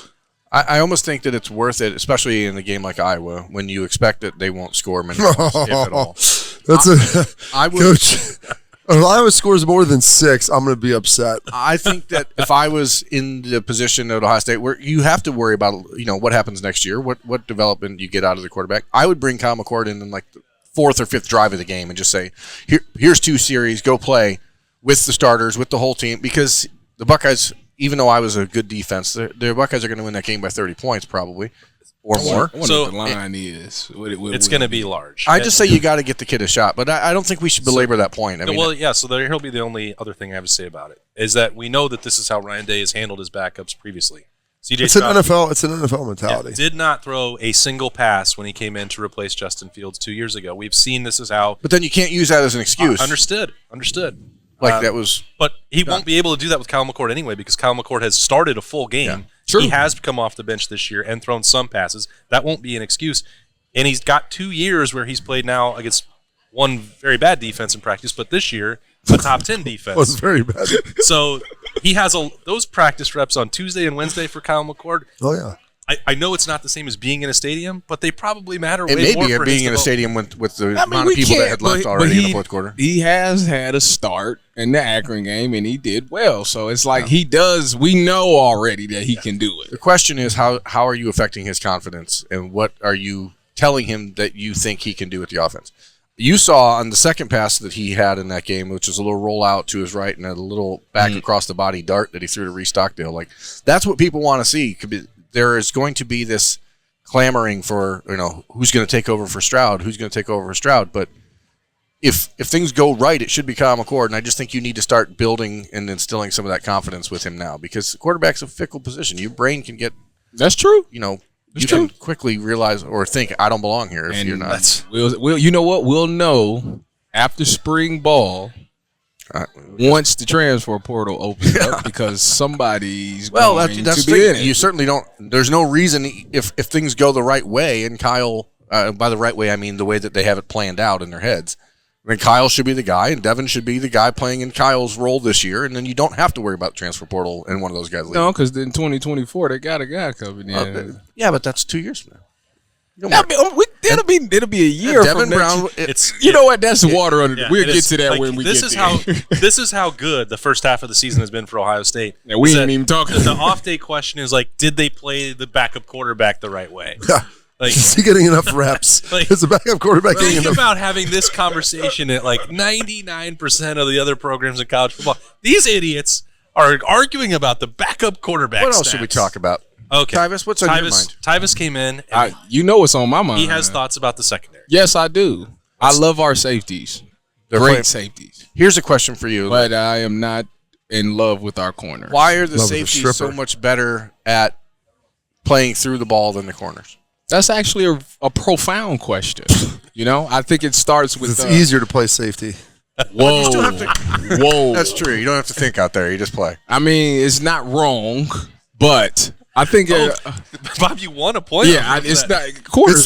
I almost think that it's worth it, especially in a game like Iowa, when you expect that they won't score many points, if at all. I would, Coach. If Iowa scores more than 6, I'm going to be upset. I think that if I was in the position at Ohio State where you have to worry about, what happens next year, what development you get out of the quarterback, I would bring Kyle McCord in like the 4th or 5th drive of the game and just say, here's 2 series, go play with the starters, with the whole team, because the Buckeyes, even though I was a good defense, the Buckeyes are going to win that game by 30 points probably. Or more. I wonder what the line is. It's going to be large. I just say you got to get the kid a shot, but I don't think we should belabor that point. So here'll be the only other thing I have to say about it is that we know that this is how Ryan Day has handled his backups previously. It's an NFL mentality. Did not throw a single pass when he came in to replace Justin Fields 2 years ago. We've seen this is how. But then you can't use that as an excuse. Understood. That was. But he won't be able to do that with Kyle McCord anyway because Kyle McCord has started a full game. Yeah. True. He has come off the bench this year and thrown some passes. That won't be an excuse. And he's got 2 years where he's played now against one very bad defense in practice, but this year, a top 10 defense. Was very bad. So he has those practice reps on Tuesday and Wednesday for Kyle McCord. Oh, yeah. I know it's not the same as being in a stadium, but they probably matter way more. It may be being in a stadium with the amount of people that had left already in the fourth quarter. He has had a start in the Akron game, and he did well. So it's like he does. We know already that he can do it. The question is, how are you affecting his confidence, and what are you telling him that you think he can do with the offense? You saw on the second pass that he had in that game, which was a little rollout to his right and a little back across the body dart that he threw to Reese Stockdale. Like, that's what people want to see. There is going to be this clamoring for, who's going to take over for Stroud, But if things go right, it should be Kyle McCord, and I just think you need to start building and instilling some of that confidence with him now because the quarterback's a fickle position. Your brain can get – That's true. Can quickly realize or think, I don't belong here if you're not. We'll you know what? We'll know after spring ball once the transfer portal opens up because somebody's going to be in it. You certainly don't – there's no reason if things go the right way and Kyle by the right way I mean the way that they have it planned out in their heads. I mean, Kyle should be the guy, and Devin should be the guy playing in Kyle's role this year, and then you don't have to worry about the transfer portal and one of those guys leaving. No, because in 2024 they got a guy coming in. Yeah, but that's 2 years from now. It'll be a year Devin from now. Brown. Know what? That's water under. We'll get to that when we get there. This is how good the first half of the season has been for Ohio State. Yeah, we ain't even talking. The off-day question is did they play the backup quarterback the right way? Is he getting enough reps? Is the backup quarterback getting enough? Think about having this conversation at 99% of the other programs in college football. These idiots are arguing about the backup quarterback. What else should we talk about? Okay, Tyvis, what's on your mind? Tyvis came in. What's on my mind. He has thoughts about the secondary. Yes, I do. I love our safeties. They're great safeties. Here's a question for you. But I am not in love with our corners. Why are the safeties so much better at playing through the ball than the corners? That's actually a profound question. I think it starts with it's easier to play safety. Whoa. Whoa. That's true. You don't have to think out there. You just play. I mean, it's not wrong, but I think Bob, you won a point. Yeah, it's not corner's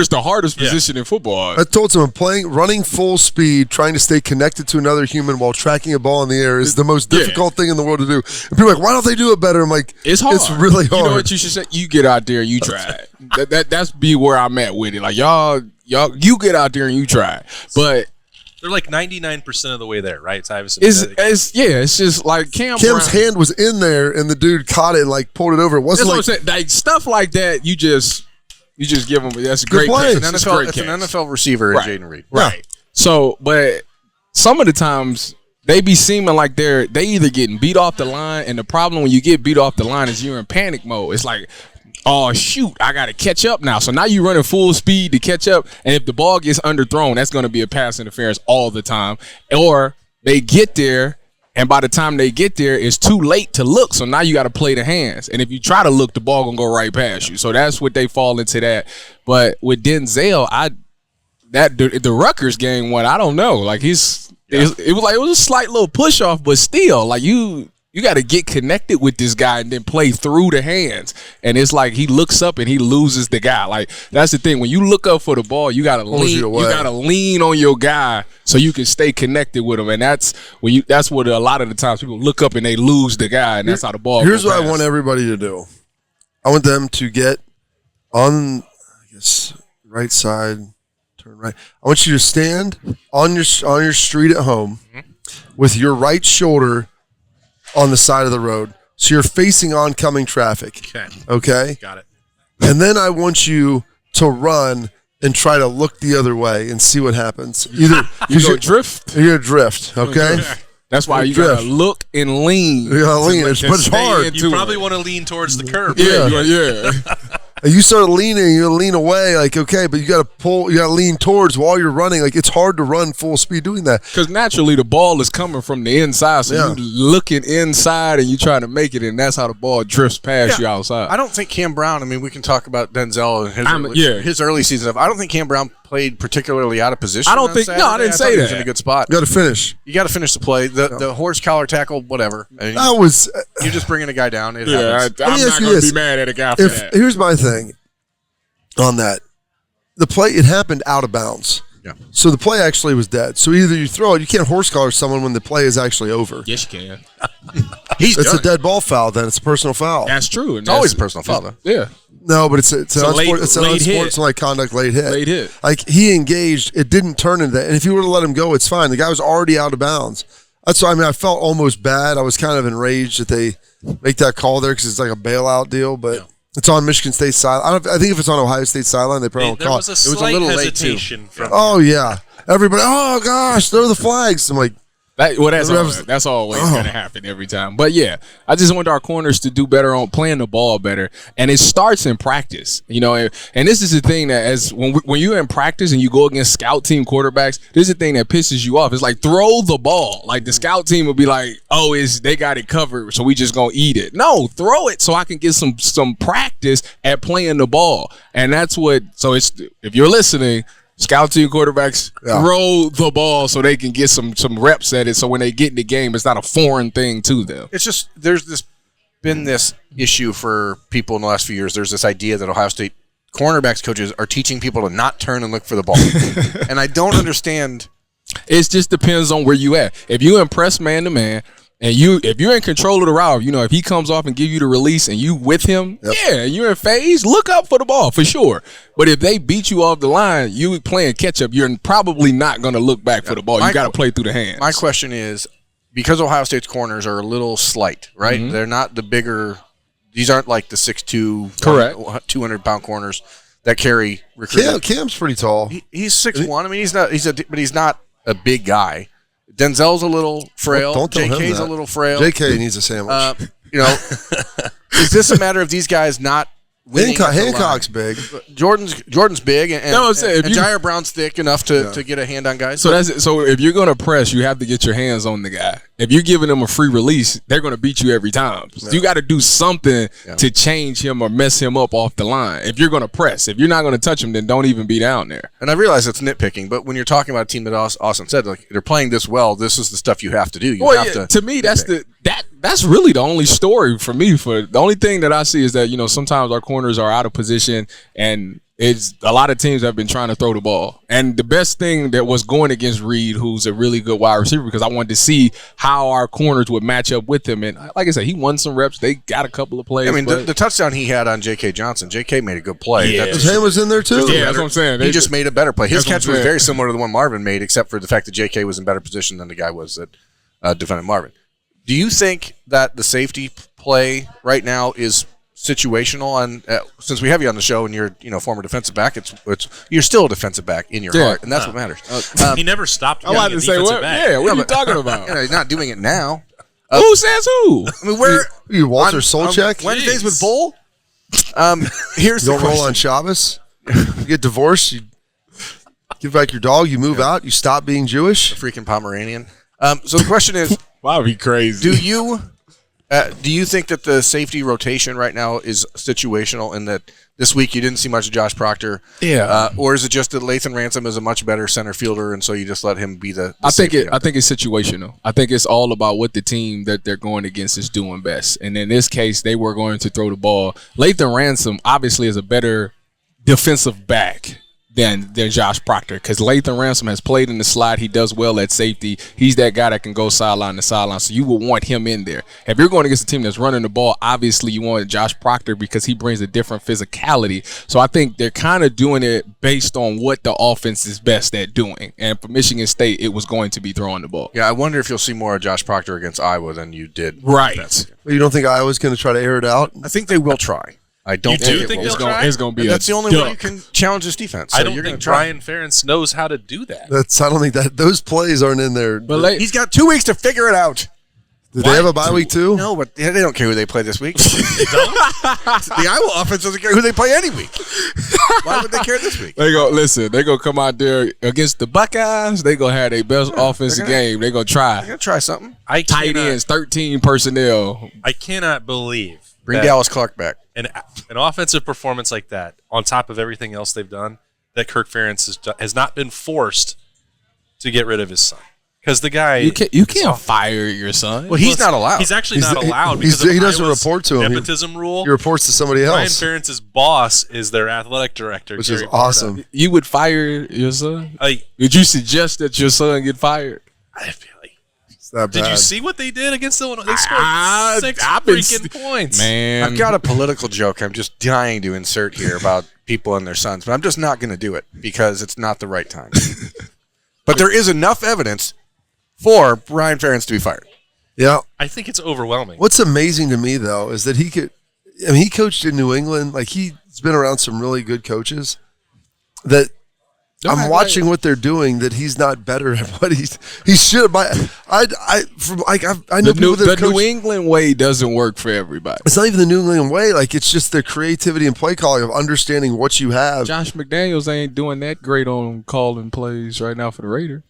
the hardest position in football. I told someone running full speed, trying to stay connected to another human while tracking a ball in the air is the most difficult thing in the world to do. And people are like, why don't they do it better? I'm like, it's hard. It's really hard. You know what you should say? You get out there and you try it. That's be where I'm at with it. Like y'all, you get out there and you try it. But they're like 99% of the way there, right, Tyvis? It's just like Cam's hand was in there, and the dude caught it and like pulled it over. It wasn't that's what I'm saying. Like stuff like that. You just give them. That's a great play. catch. It's an NFL receiver, right. Jaden Reed. Right. So, but some of the times they be seeming like they either getting beat off the line, and the problem when you get beat off the line is you're in panic mode. It's like, oh shoot, I got to catch up now. So now you're running full speed to catch up, and if the ball gets underthrown, that's going to be a pass interference all the time. Or they get there, and by the time they get there, it's too late to look. So now you got to play the hands, and if you try to look, the ball gonna go right past you. So that's what they fall into that. But with Denzel, the Rutgers game one, I don't know. Like it was a slight little push off, but still, like you got to get connected with this guy and then play through the hands. And it's like he looks up and he loses the guy. Like that's the thing. When you look up for the ball, you got to lean. You got to lean on your guy so you can stay connected with him. And that's what a lot of the times people look up and they lose the guy, and that's how the ball. Here's what I want everybody to do. I want them to get on, I guess, right side, turn right. I want you to stand on your street at home with your right shoulder on the side of the road, so you're facing oncoming traffic. Okay? Got it. And then I want you to run and try to look the other way and see what happens. Either you're going to drift. You're going to drift, okay? That's why you got to look and lean. You got to lean. It's hard. You probably want to lean towards the curb. Yeah. You start leaning, you lean away, like, okay, but you got to lean towards while you're running. Like, it's hard to run full speed doing that. Because naturally the ball is coming from the inside, so you're looking inside and you trying to make it, and that's how the ball drifts past you outside. I don't think Cam Brown, we can talk about Denzel and his early season. I don't think Cam Brown played particularly out of position. I didn't say that. He was in a good spot. You got to finish. You got to finish the play. The horse collar tackle, whatever. You're just bringing a guy down. It happens. I'm not going to be mad at a guy for that. Here's my thing on that. The play, it happened out of bounds. Yeah. So the play actually was dead. So either you throw it, you can't horse collar someone when the play is actually over. Yes, you can. It's a dead ball foul then. It's a personal foul. That's true. It's always a personal foul, though. Yeah. No, but it's an unsportsmanlike conduct late hit. Late hit. Like, he engaged. It didn't turn into that. And if you were to let him go, it's fine. The guy was already out of bounds. That's why, I felt almost bad. I was kind of enraged that they make that call there because it's like a bailout deal, but it's on Michigan State sideline. I think if it's on Ohio State sideline, they probably won't call it. There was a slight hesitation from Oh, yeah. Everybody, oh, gosh, throw the flags. I'm like, that's always going to happen every time. But yeah, I just want our corners to do better on playing the ball better, and it starts in practice. And this is the thing that when you're in practice and you go against scout team quarterbacks, this is the thing that pisses you off. It's like, throw the ball. Like, the scout team will be like, oh, they got it covered, so we just gonna eat it. No, throw it so I can get some practice at playing the ball, and that's what. So it's, if you're listening, scout team quarterbacks throw the ball so they can get some reps at it, so when they get in the game, it's not a foreign thing to them. It's just there's been this issue for people in the last few years. There's this idea that Ohio State cornerbacks coaches are teaching people to not turn and look for the ball. And I don't understand. It just depends on where you at. If you impress man-to-man, and if you're in control of the route, if he comes off and give you the release and you with him, you're in phase, look up for the ball for sure. But if they beat you off the line, you playing catch up, you're probably not going to look back for the ball. You got to play through the hands. My question is, because Ohio State's corners are a little slight, right? Mm-hmm. They're not the bigger. These aren't like the 6'2", correct, 200-pound corners that carry recruiters. Cam's pretty tall. He's 6'1". But he's not a big guy. Denzel's a little frail. Don't JK's a little frail. JK needs a sandwich. Is this a matter of these guys not Hancock's big. Jordan's big, and No, I'm saying, and Jair Brown's thick enough to get a hand on guys. So that's it. So if you're gonna press, you have to get your hands on the guy. If you're giving them a free release, they're gonna beat you every time. So you got to do something to change him or mess him up off the line. If you're gonna press, if you're not gonna touch him, then don't even be down there. And I realize it's nitpicking, but when you're talking about a team that Austin said, like they're playing this well, this is the stuff you have to do. You have to me, that's really the only story for me. For the only thing that I see is that sometimes our corners are out of position, and it's a lot of teams have been trying to throw the ball. And the best thing that was going against Reed, who's a really good wide receiver, because I wanted to see how our corners would match up with him. And like I said, he won some reps. They got a couple of plays. I mean, the touchdown he had on J.K. Johnson, J.K. made a good play. Yeah. His hand was in there too. Yeah, that's what I'm saying. He just made a better play. His catch was very similar to the one Marvin made, except for the fact that J.K. was in better position than the guy was that defended Marvin. Do you think that the safety play right now is situational? And since we have you on the show and you're former defensive back, you're still a defensive back in your heart, and that's what matters. He never stopped. I wanted to say what? Back. Yeah, what are you talking about? He's not doing it now. Who says who? I mean, where you Walter Solchek? Wednesdays with Bull. Here's you the don't roll on Shabbos. You get divorced. You give back your dog. You move out. You stop being Jewish. A freaking Pomeranian. So the question is, wow, be crazy. Do you think that the safety rotation right now is situational in that this week you didn't see much of Josh Proctor? Yeah. Or is it just that Lathan Ransom is a much better center fielder, and so you just let him be the I think it's situational. I think it's all about what the team that they're going against is doing best. And in this case, they were going to throw the ball. Lathan Ransom obviously is a better defensive back than Josh Proctor, because Lathan Ransom has played in the slot. He does well at safety. He's that guy that can go sideline to sideline, so you would want him in there. If you're going against a team that's running the ball, obviously you want Josh Proctor because he brings a different physicality. So I think they're kind of doing it based on what the offense is best at doing. And for Michigan State, it was going to be throwing the ball. Yeah, I wonder if you'll see more of Josh Proctor against Iowa than you did. Right. But you don't think Iowa's going to try to air it out? I think they will try. I don't think it's going to be. That's the only way you can challenge this defense. So I don't think Brian Ferentz knows how to do that. I don't think that those plays aren't in there. But he's got 2 weeks to figure it out. Did they have a bye week too? No, but they don't care who they play this week. They don't? The Iowa offense doesn't care who they play any week. Why would they care this week? They're going to come out there against the Buckeyes. They're going to have their best offensive game. They're going to try. They're going to try something. Tight ends, 13 personnel. I cannot believe. Bring Dallas Clark back. An offensive performance like that, on top of everything else they've done, that Kirk Ferentz has not been forced to get rid of his son. Because the guy... You can't fire your son. Well, he's not allowed. He's actually not allowed because he doesn't report to him. Nepotism rule. He reports to somebody else. Brian Ferentz's boss is their athletic director. Which is awesome. You would fire your son? Would you suggest that your son get fired? I feel like... Did you see what they did against Illinois? They scored 6 freaking points. Man, I've got a political joke I'm just dying to insert here about people and their sons, but I'm just not going to do it because it's not the right time. But there is enough evidence for Brian Ferentz to be fired. Yeah. I think it's overwhelming. What's amazing to me, though, is that he coached in New England. Like, he's been around some really good coaches that – I'm watching what they're doing. That he's not better at what he should. I know people that the New England way doesn't work for everybody. It's not even the New England way. Like, it's just the creativity and play calling of understanding what you have. Josh McDaniels ain't doing that great on calling plays right now for the Raider.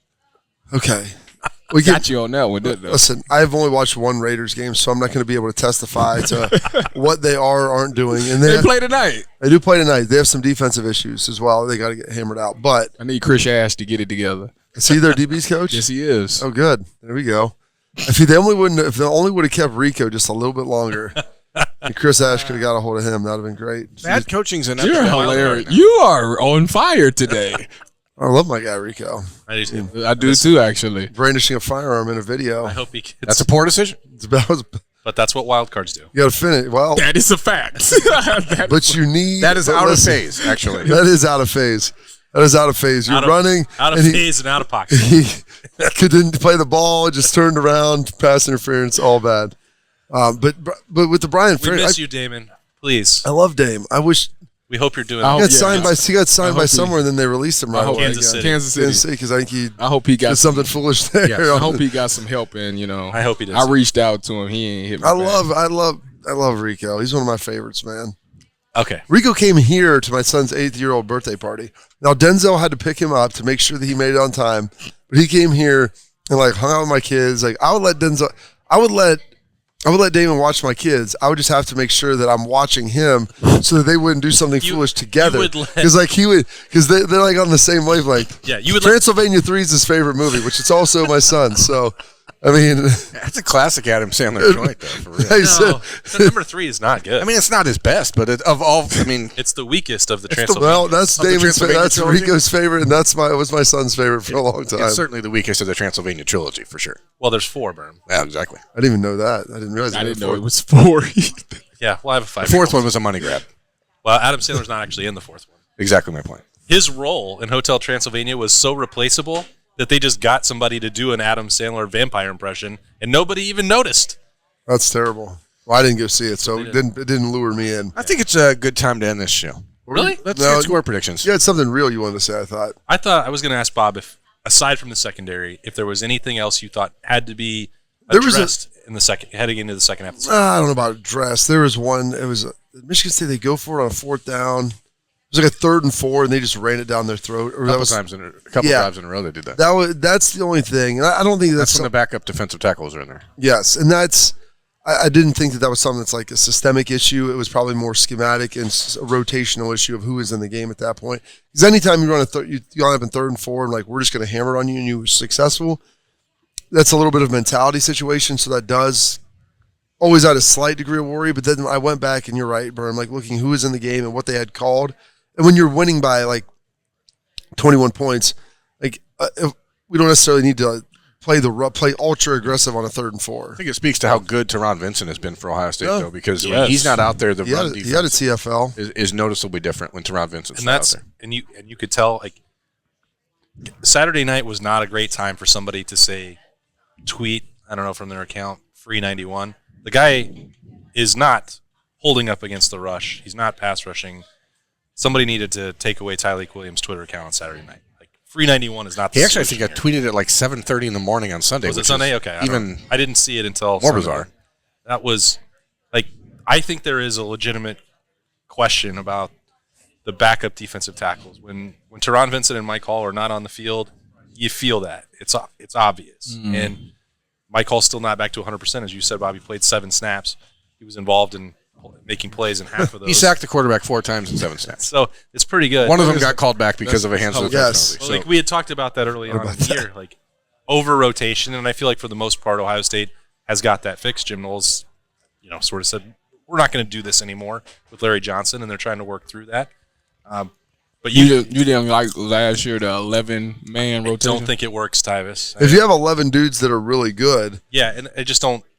Okay. We got you on that one, didn't we? Listen, I've only watched one Raiders game, so I'm not going to be able to testify to what they are or aren't doing. And they play tonight. They do play tonight. They have some defensive issues as well. They got to get hammered out. But I need Chris Ash to get it together. Is he their DB's coach? Yes, he is. Oh, good. There we go. If they only would have kept Rico just a little bit longer, and Chris Ash could have got a hold of him, that would have been great. Bad coaching's enough. You're hilarious. You are on fire today. I love my guy Rico. I do too. I do too, actually. Brandishing a firearm in a video. I hope he gets. That's a poor decision. But that's what wild cards do. You got to finish. Well, that is a fact. But you need. That is out of phase, actually. That is out of phase. You're running. Out of phase and out of pocket. He couldn't play the ball, just turned around, pass interference, all bad. But with the Brian Ferentz. We miss you, Damon. Please. I love Dame. I wish. We hope you're doing. He got signed by somewhere, and then they released him right away. Kansas City. Because I think I hope he got something foolish there. Yeah, I hope he got some help, and I hope he does. I reached out to him. He ain't hit me. I love Rico. He's one of my favorites, man. Okay. Rico came here to my son's 8th-year-old birthday party. Now, Denzel had to pick him up to make sure that he made it on time. But he came here and, like, hung out with my kids. Like, I would let Damon watch my kids. I would just have to make sure that I'm watching him so that they wouldn't do something foolish together. Because they're like on the same wavelength. Yeah, you would. Transylvania 3 is his favorite movie, which is also my son's. So, I mean, that's a classic Adam Sandler joint, though. For real. No, number 3 is not good. I mean, it's not his best, but of all, I mean, it's the weakest of the Transylvania. Well, that's Damon's. That's Rico's favorite, and was my son's favorite for a long time. It's certainly the weakest of the Transylvania trilogy, for sure. Well, there's 4, Berm. Yeah, exactly. I didn't even know that. I didn't realize. I didn't know it was 4. Yeah, well, I have a 5. The 4th one was a money grab. Well, Adam Sandler's not actually in the 4th one. Exactly my point. His role in Hotel Transylvania was so replaceable that they just got somebody to do an Adam Sandler vampire impression, and nobody even noticed. That's terrible. Well, I didn't go see it, so it didn't lure me in. I think it's a good time to end this show. Really? Let's get score predictions. You had something real you wanted to say, I thought. I was going to ask Bob if, aside from the secondary, if there was anything else you thought had to be addressed in the second, heading into the second half of the season. I don't know about addressed. There was one. It was Michigan State. They go for it on a 4th down. It was like a 3rd and 4, and they just ran it down their throat. A couple times in a row they did that. That's the only thing. And I don't think that's when the backup defensive tackles are in there. Yes, and that's. I didn't think that was something that's like a systemic issue. It was probably more schematic and a rotational issue of who was in the game at that point. Because anytime you run you line up in 3rd and 4, and like we're just going to hammer it on you, and you were successful. That's a little bit of a mentality situation. So that does always add a slight degree of worry. But then I went back, and you're right, Berm, like looking who was in the game and what they had called. And when you're winning by like 21 points, like we don't necessarily need to play ultra aggressive on a 3rd and 4. I think it speaks to how good Teron Vincent has been for Ohio State, though, because when he's not out there, the run defense he had a TFL is noticeably different when Teron Vincent's not out there. And you could tell like Saturday night was not a great time for somebody to say tweet. I don't know from their account free 91. The guy is not holding up against the rush. He's not pass rushing. Somebody needed to take away Tyleek Williams' Twitter account on Saturday night. Like free 91 is not. He actually, I think, I tweeted at like 7:30 in the morning on Sunday. Was it Sunday? Okay, I didn't see it until more Sunday. Bizarre. That was like I think there is a legitimate question about the backup defensive tackles when Teron Vincent and Mike Hall are not on the field. You feel that it's obvious, and Mike Hall's still not back to 100%. As you said, Bobby played 7 snaps. He was involved in making plays in half of those. He sacked the quarterback 4 times in 7 snaps. So it's pretty good. One of them got called back because of a hands of the yes. penalty. Well, like we had talked about that early on in the year, like over rotation, and I feel like for the most part, Ohio State has got that fixed. Jim Knowles, sort of said we're not going to do this anymore with Larry Johnson, and they're trying to work through that. But you didn't like last year the 11-man rotation? I don't think it works, Tyvis. If you have 11 dudes that are really good. Yeah, and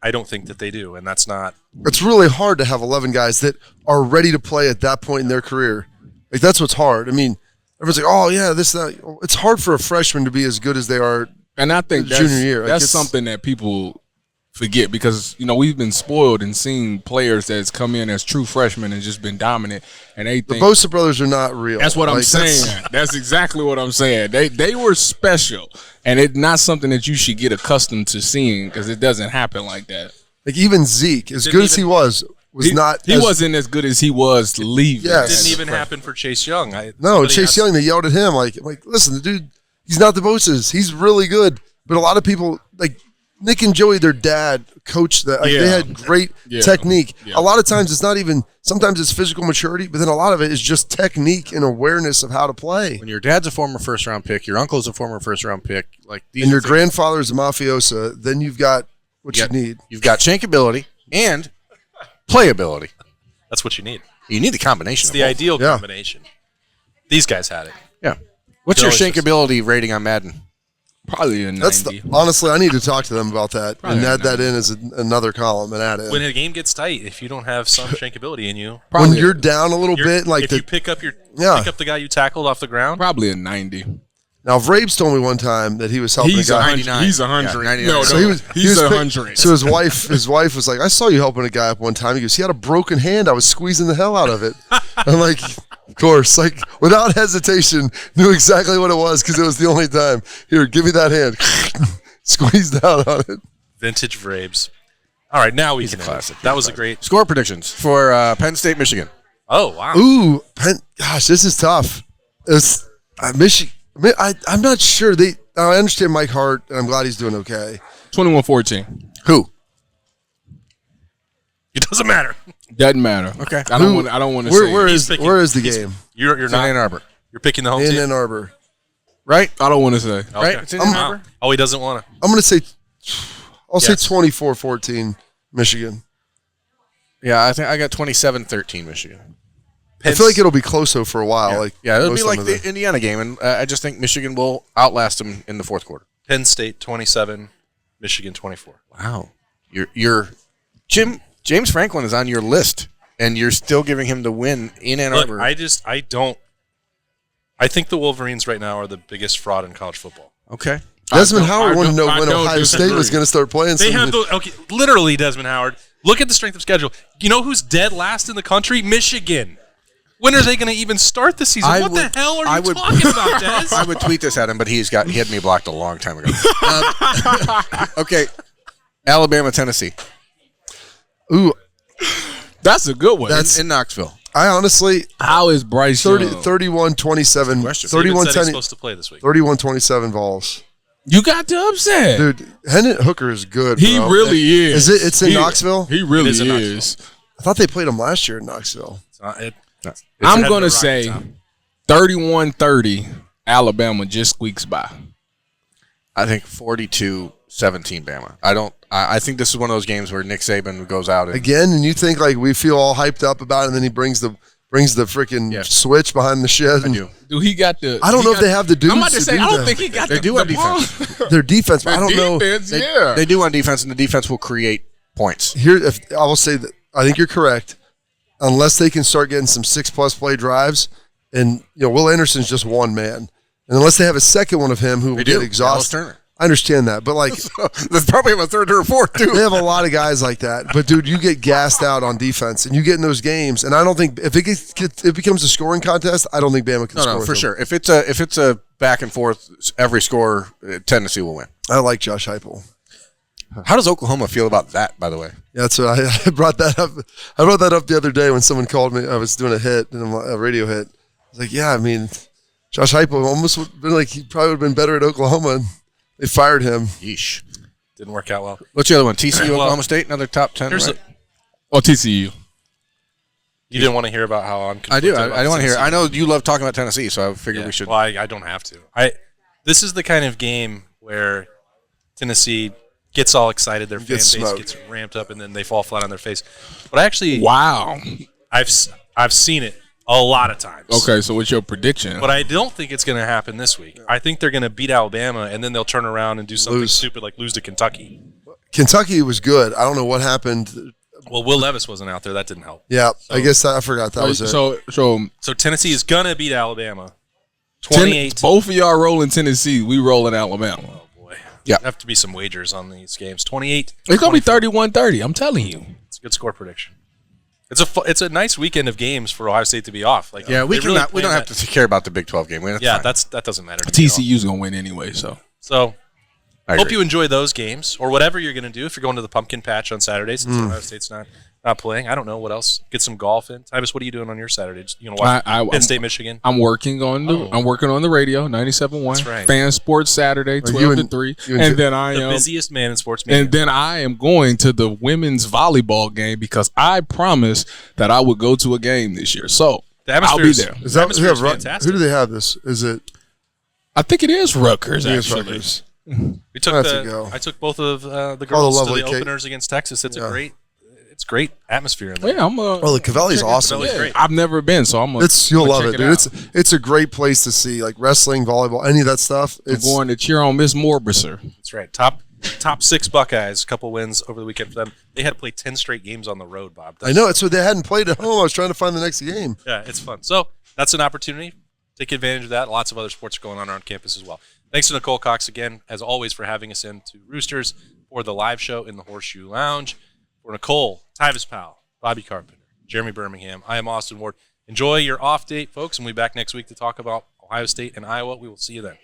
I don't think that they do, and that's not. It's really hard to have 11 guys that are ready to play at that point in their career. Like, that's what's hard. I mean, everyone's like, oh, yeah, this, that. It's hard for a freshman to be as good as they are and I think junior year. That's something that people forget because, we've been spoiled and seen players that's come in as true freshmen and just been dominant. And they think the Bosa brothers are not real. That's what I'm saying. That's exactly what I'm saying. They were special, and it's not something that you should get accustomed to seeing because it doesn't happen like that. Like even Zeke, as good as he was not. He wasn't as good as he was leaving. Yes. It didn't even happen for Chase Young. Chase Young, they yelled at him like, listen, the dude, he's not the Bosas. He's really good. But a lot of people, like Nick and Joey, their dad, coached that. Like, they had great technique. Yeah. A lot of times it's not even, sometimes it's physical maturity, but then a lot of it is just technique and awareness of how to play. When your dad's a former first-round pick, your uncle's a former first-round pick, like these and your grandfather's a mafiosa, then you've got what you need. You've got shankability and playability. That's what you need. You need the combination. It's the ideal combination. These guys had it. Yeah. What's your shankability rating on Madden? Probably a 90. Honestly, I need to talk to them about that and add that in as another column and add it. When a game gets tight, if you don't have some shankability in you, when you're down a little bit, like if you pick up the guy you tackled off the ground, probably a 90. Now, Vrabes told me one time that he was helping a guy. 99. He's 100. Yeah, no, so he's 100. So his wife was like, I saw you helping a guy up one time. He goes, he had a broken hand. I was squeezing the hell out of it. I'm like, of course, like without hesitation, knew exactly what it was because it was the only time. Here, give me that hand. Squeezed out on it. Vintage Vrabes. All right, now we can classic. That was a great score predictions for Penn State, Michigan. Oh, wow. Ooh, gosh, this is tough. It's Michigan. I'm not sure. I understand Mike Hart, and I'm glad he's doing okay. 21-14. Who? It doesn't matter. Doesn't matter. Okay. I don't want to say. Where is the game? You're not in Ann Arbor. You're picking the home In team? Ann Arbor. Right? I don't want to say. Okay. Right? It's in Ann Arbor. Oh, he doesn't want to. I'm going to say Yes. 24-14 Michigan. Yeah, I think I got 27-13 Michigan. I feel like it'll be close though for a while. It'll be like the Indiana game, and I just think Michigan will outlast them in the fourth quarter. Penn State 27, Michigan 24. Wow. James Franklin is on your list, and you're still giving him the win in Ann Arbor. Look, I think the Wolverines right now are the biggest fraud in college football. Okay. Desmond Howard wanted to know when Ohio State was going to start playing. Literally Desmond Howard. Look at the strength of schedule. You know who's dead last in the country? Michigan. When are they going to even start the season? What the hell are you talking about, Des? I would tweet this at him, but he had me blocked a long time ago. Okay. Alabama, Tennessee. Ooh, that's a good one. That's in Knoxville. I honestly, how is Bryce 31-27, 31-10 supposed to play this week. 31-27 Vols. You got the upset, dude. Hendon Hooker is good. He bro. really is. It's in Knoxville. He really is. I thought they played him last year in Knoxville. I'm gonna say 31-30. Alabama just squeaks by. I think 42-17 Bama. I think this is one of those games where Nick Saban goes out again, and you think like we feel all hyped up about it, and then he brings the freaking switch behind the shed. I do. Dude, he got the. I don't know if they have the dudes. I'm about to say, I don't think he got. They do on defense. Their defense, but I don't know. They do on defense, and the defense will create points. Here, I will say that I think you're correct. Unless they can start getting some 6+ play drives, and Will Anderson's just one man, and unless they have a second one of him who will get exhausted. I understand that, but like there's probably a third or a fourth too. They have a lot of guys like that, but dude, you get gassed out on defense, and you get in those games, and I don't think if it becomes a scoring contest, I don't think Bama can score. No, for sure. If it's a back and forth, every score, Tennessee will win. I like Josh Heupel. How does Oklahoma feel about that, by the way? Yeah, that's what I brought that up. I brought that up the other day when someone called me. I was doing a radio hit. I was like, yeah, I mean, Josh Heupel almost would have been like he probably would have been better at Oklahoma. And they fired him. Yeesh. Didn't work out well. What's the other one? TCU, Oklahoma State, another top 10. Right? TCU. You didn't want to hear about how I'm. I do. I don't want to hear. I know you love talking about Tennessee, so I figured we should. Well, I don't have to. This is the kind of game where Tennessee gets all excited, their fan base gets ramped up, and then they fall flat on their face. But I've seen it a lot of times. Okay, so what's your prediction? But I don't think it's going to happen this week. I think they're going to beat Alabama, and then they'll turn around and do something stupid like lose to Kentucky. Kentucky was good. I don't know what happened. Well, Will Levis wasn't out there. That didn't help. Yeah, so, I guess I forgot that was it. So Tennessee is going to beat Alabama. 28. Both of y'all rolling Tennessee. We rolling Alabama. Oh, boy. Yeah. There have to be some wagers on these games. 28. It's going to be 31-30. I'm telling you. It's a good score prediction. It's a nice weekend of games for Ohio State to be off. Like, yeah, we don't have to care about the Big 12 game. That doesn't matter. TCU's going to win anyway, so. Hope you enjoy those games or whatever you're going to do if you're going to the pumpkin patch on Saturday since Ohio State's not playing. I don't know what else. Get some golf in. Tyvis, what are you doing on your Saturday? You know, watch Penn State, Michigan. I'm working on the radio, 97.1. That's right. Fan Sports Saturday, 12 to 3. And then the busiest man in sports media. And then I am going to the women's volleyball game because I promised that I would go to a game this year. So I'll be there. Is that fantastic? Who do they have this? Is it? I think it is Rutgers, actually. Rutgers. I took both of the girls to the openers against Texas. It's a great atmosphere in there. Yeah, the Cavelli's awesome. Great. I've never been, so you'll love it, dude. It's a great place to see like wrestling, volleyball, any of that stuff. I'm going to cheer on Miss Morbiser. That's right. Top 6 Buckeyes. A couple wins over the weekend for them. They had to play 10 straight games on the road, Bob. I know. It's what they hadn't played at home. I was trying to find the next game. Yeah, it's fun. So that's an opportunity. Take advantage of that. Lots of other sports are going on around campus as well. Thanks to Nicole Cox again, as always, for having us in to Roosters for the live show in the Horseshoe Lounge. For Nicole, Tyvis Powell, Bobby Carpenter, Jeremy Birmingham, I am Austin Ward. Enjoy your off date, folks, and we'll be back next week to talk about Ohio State and Iowa. We will see you then.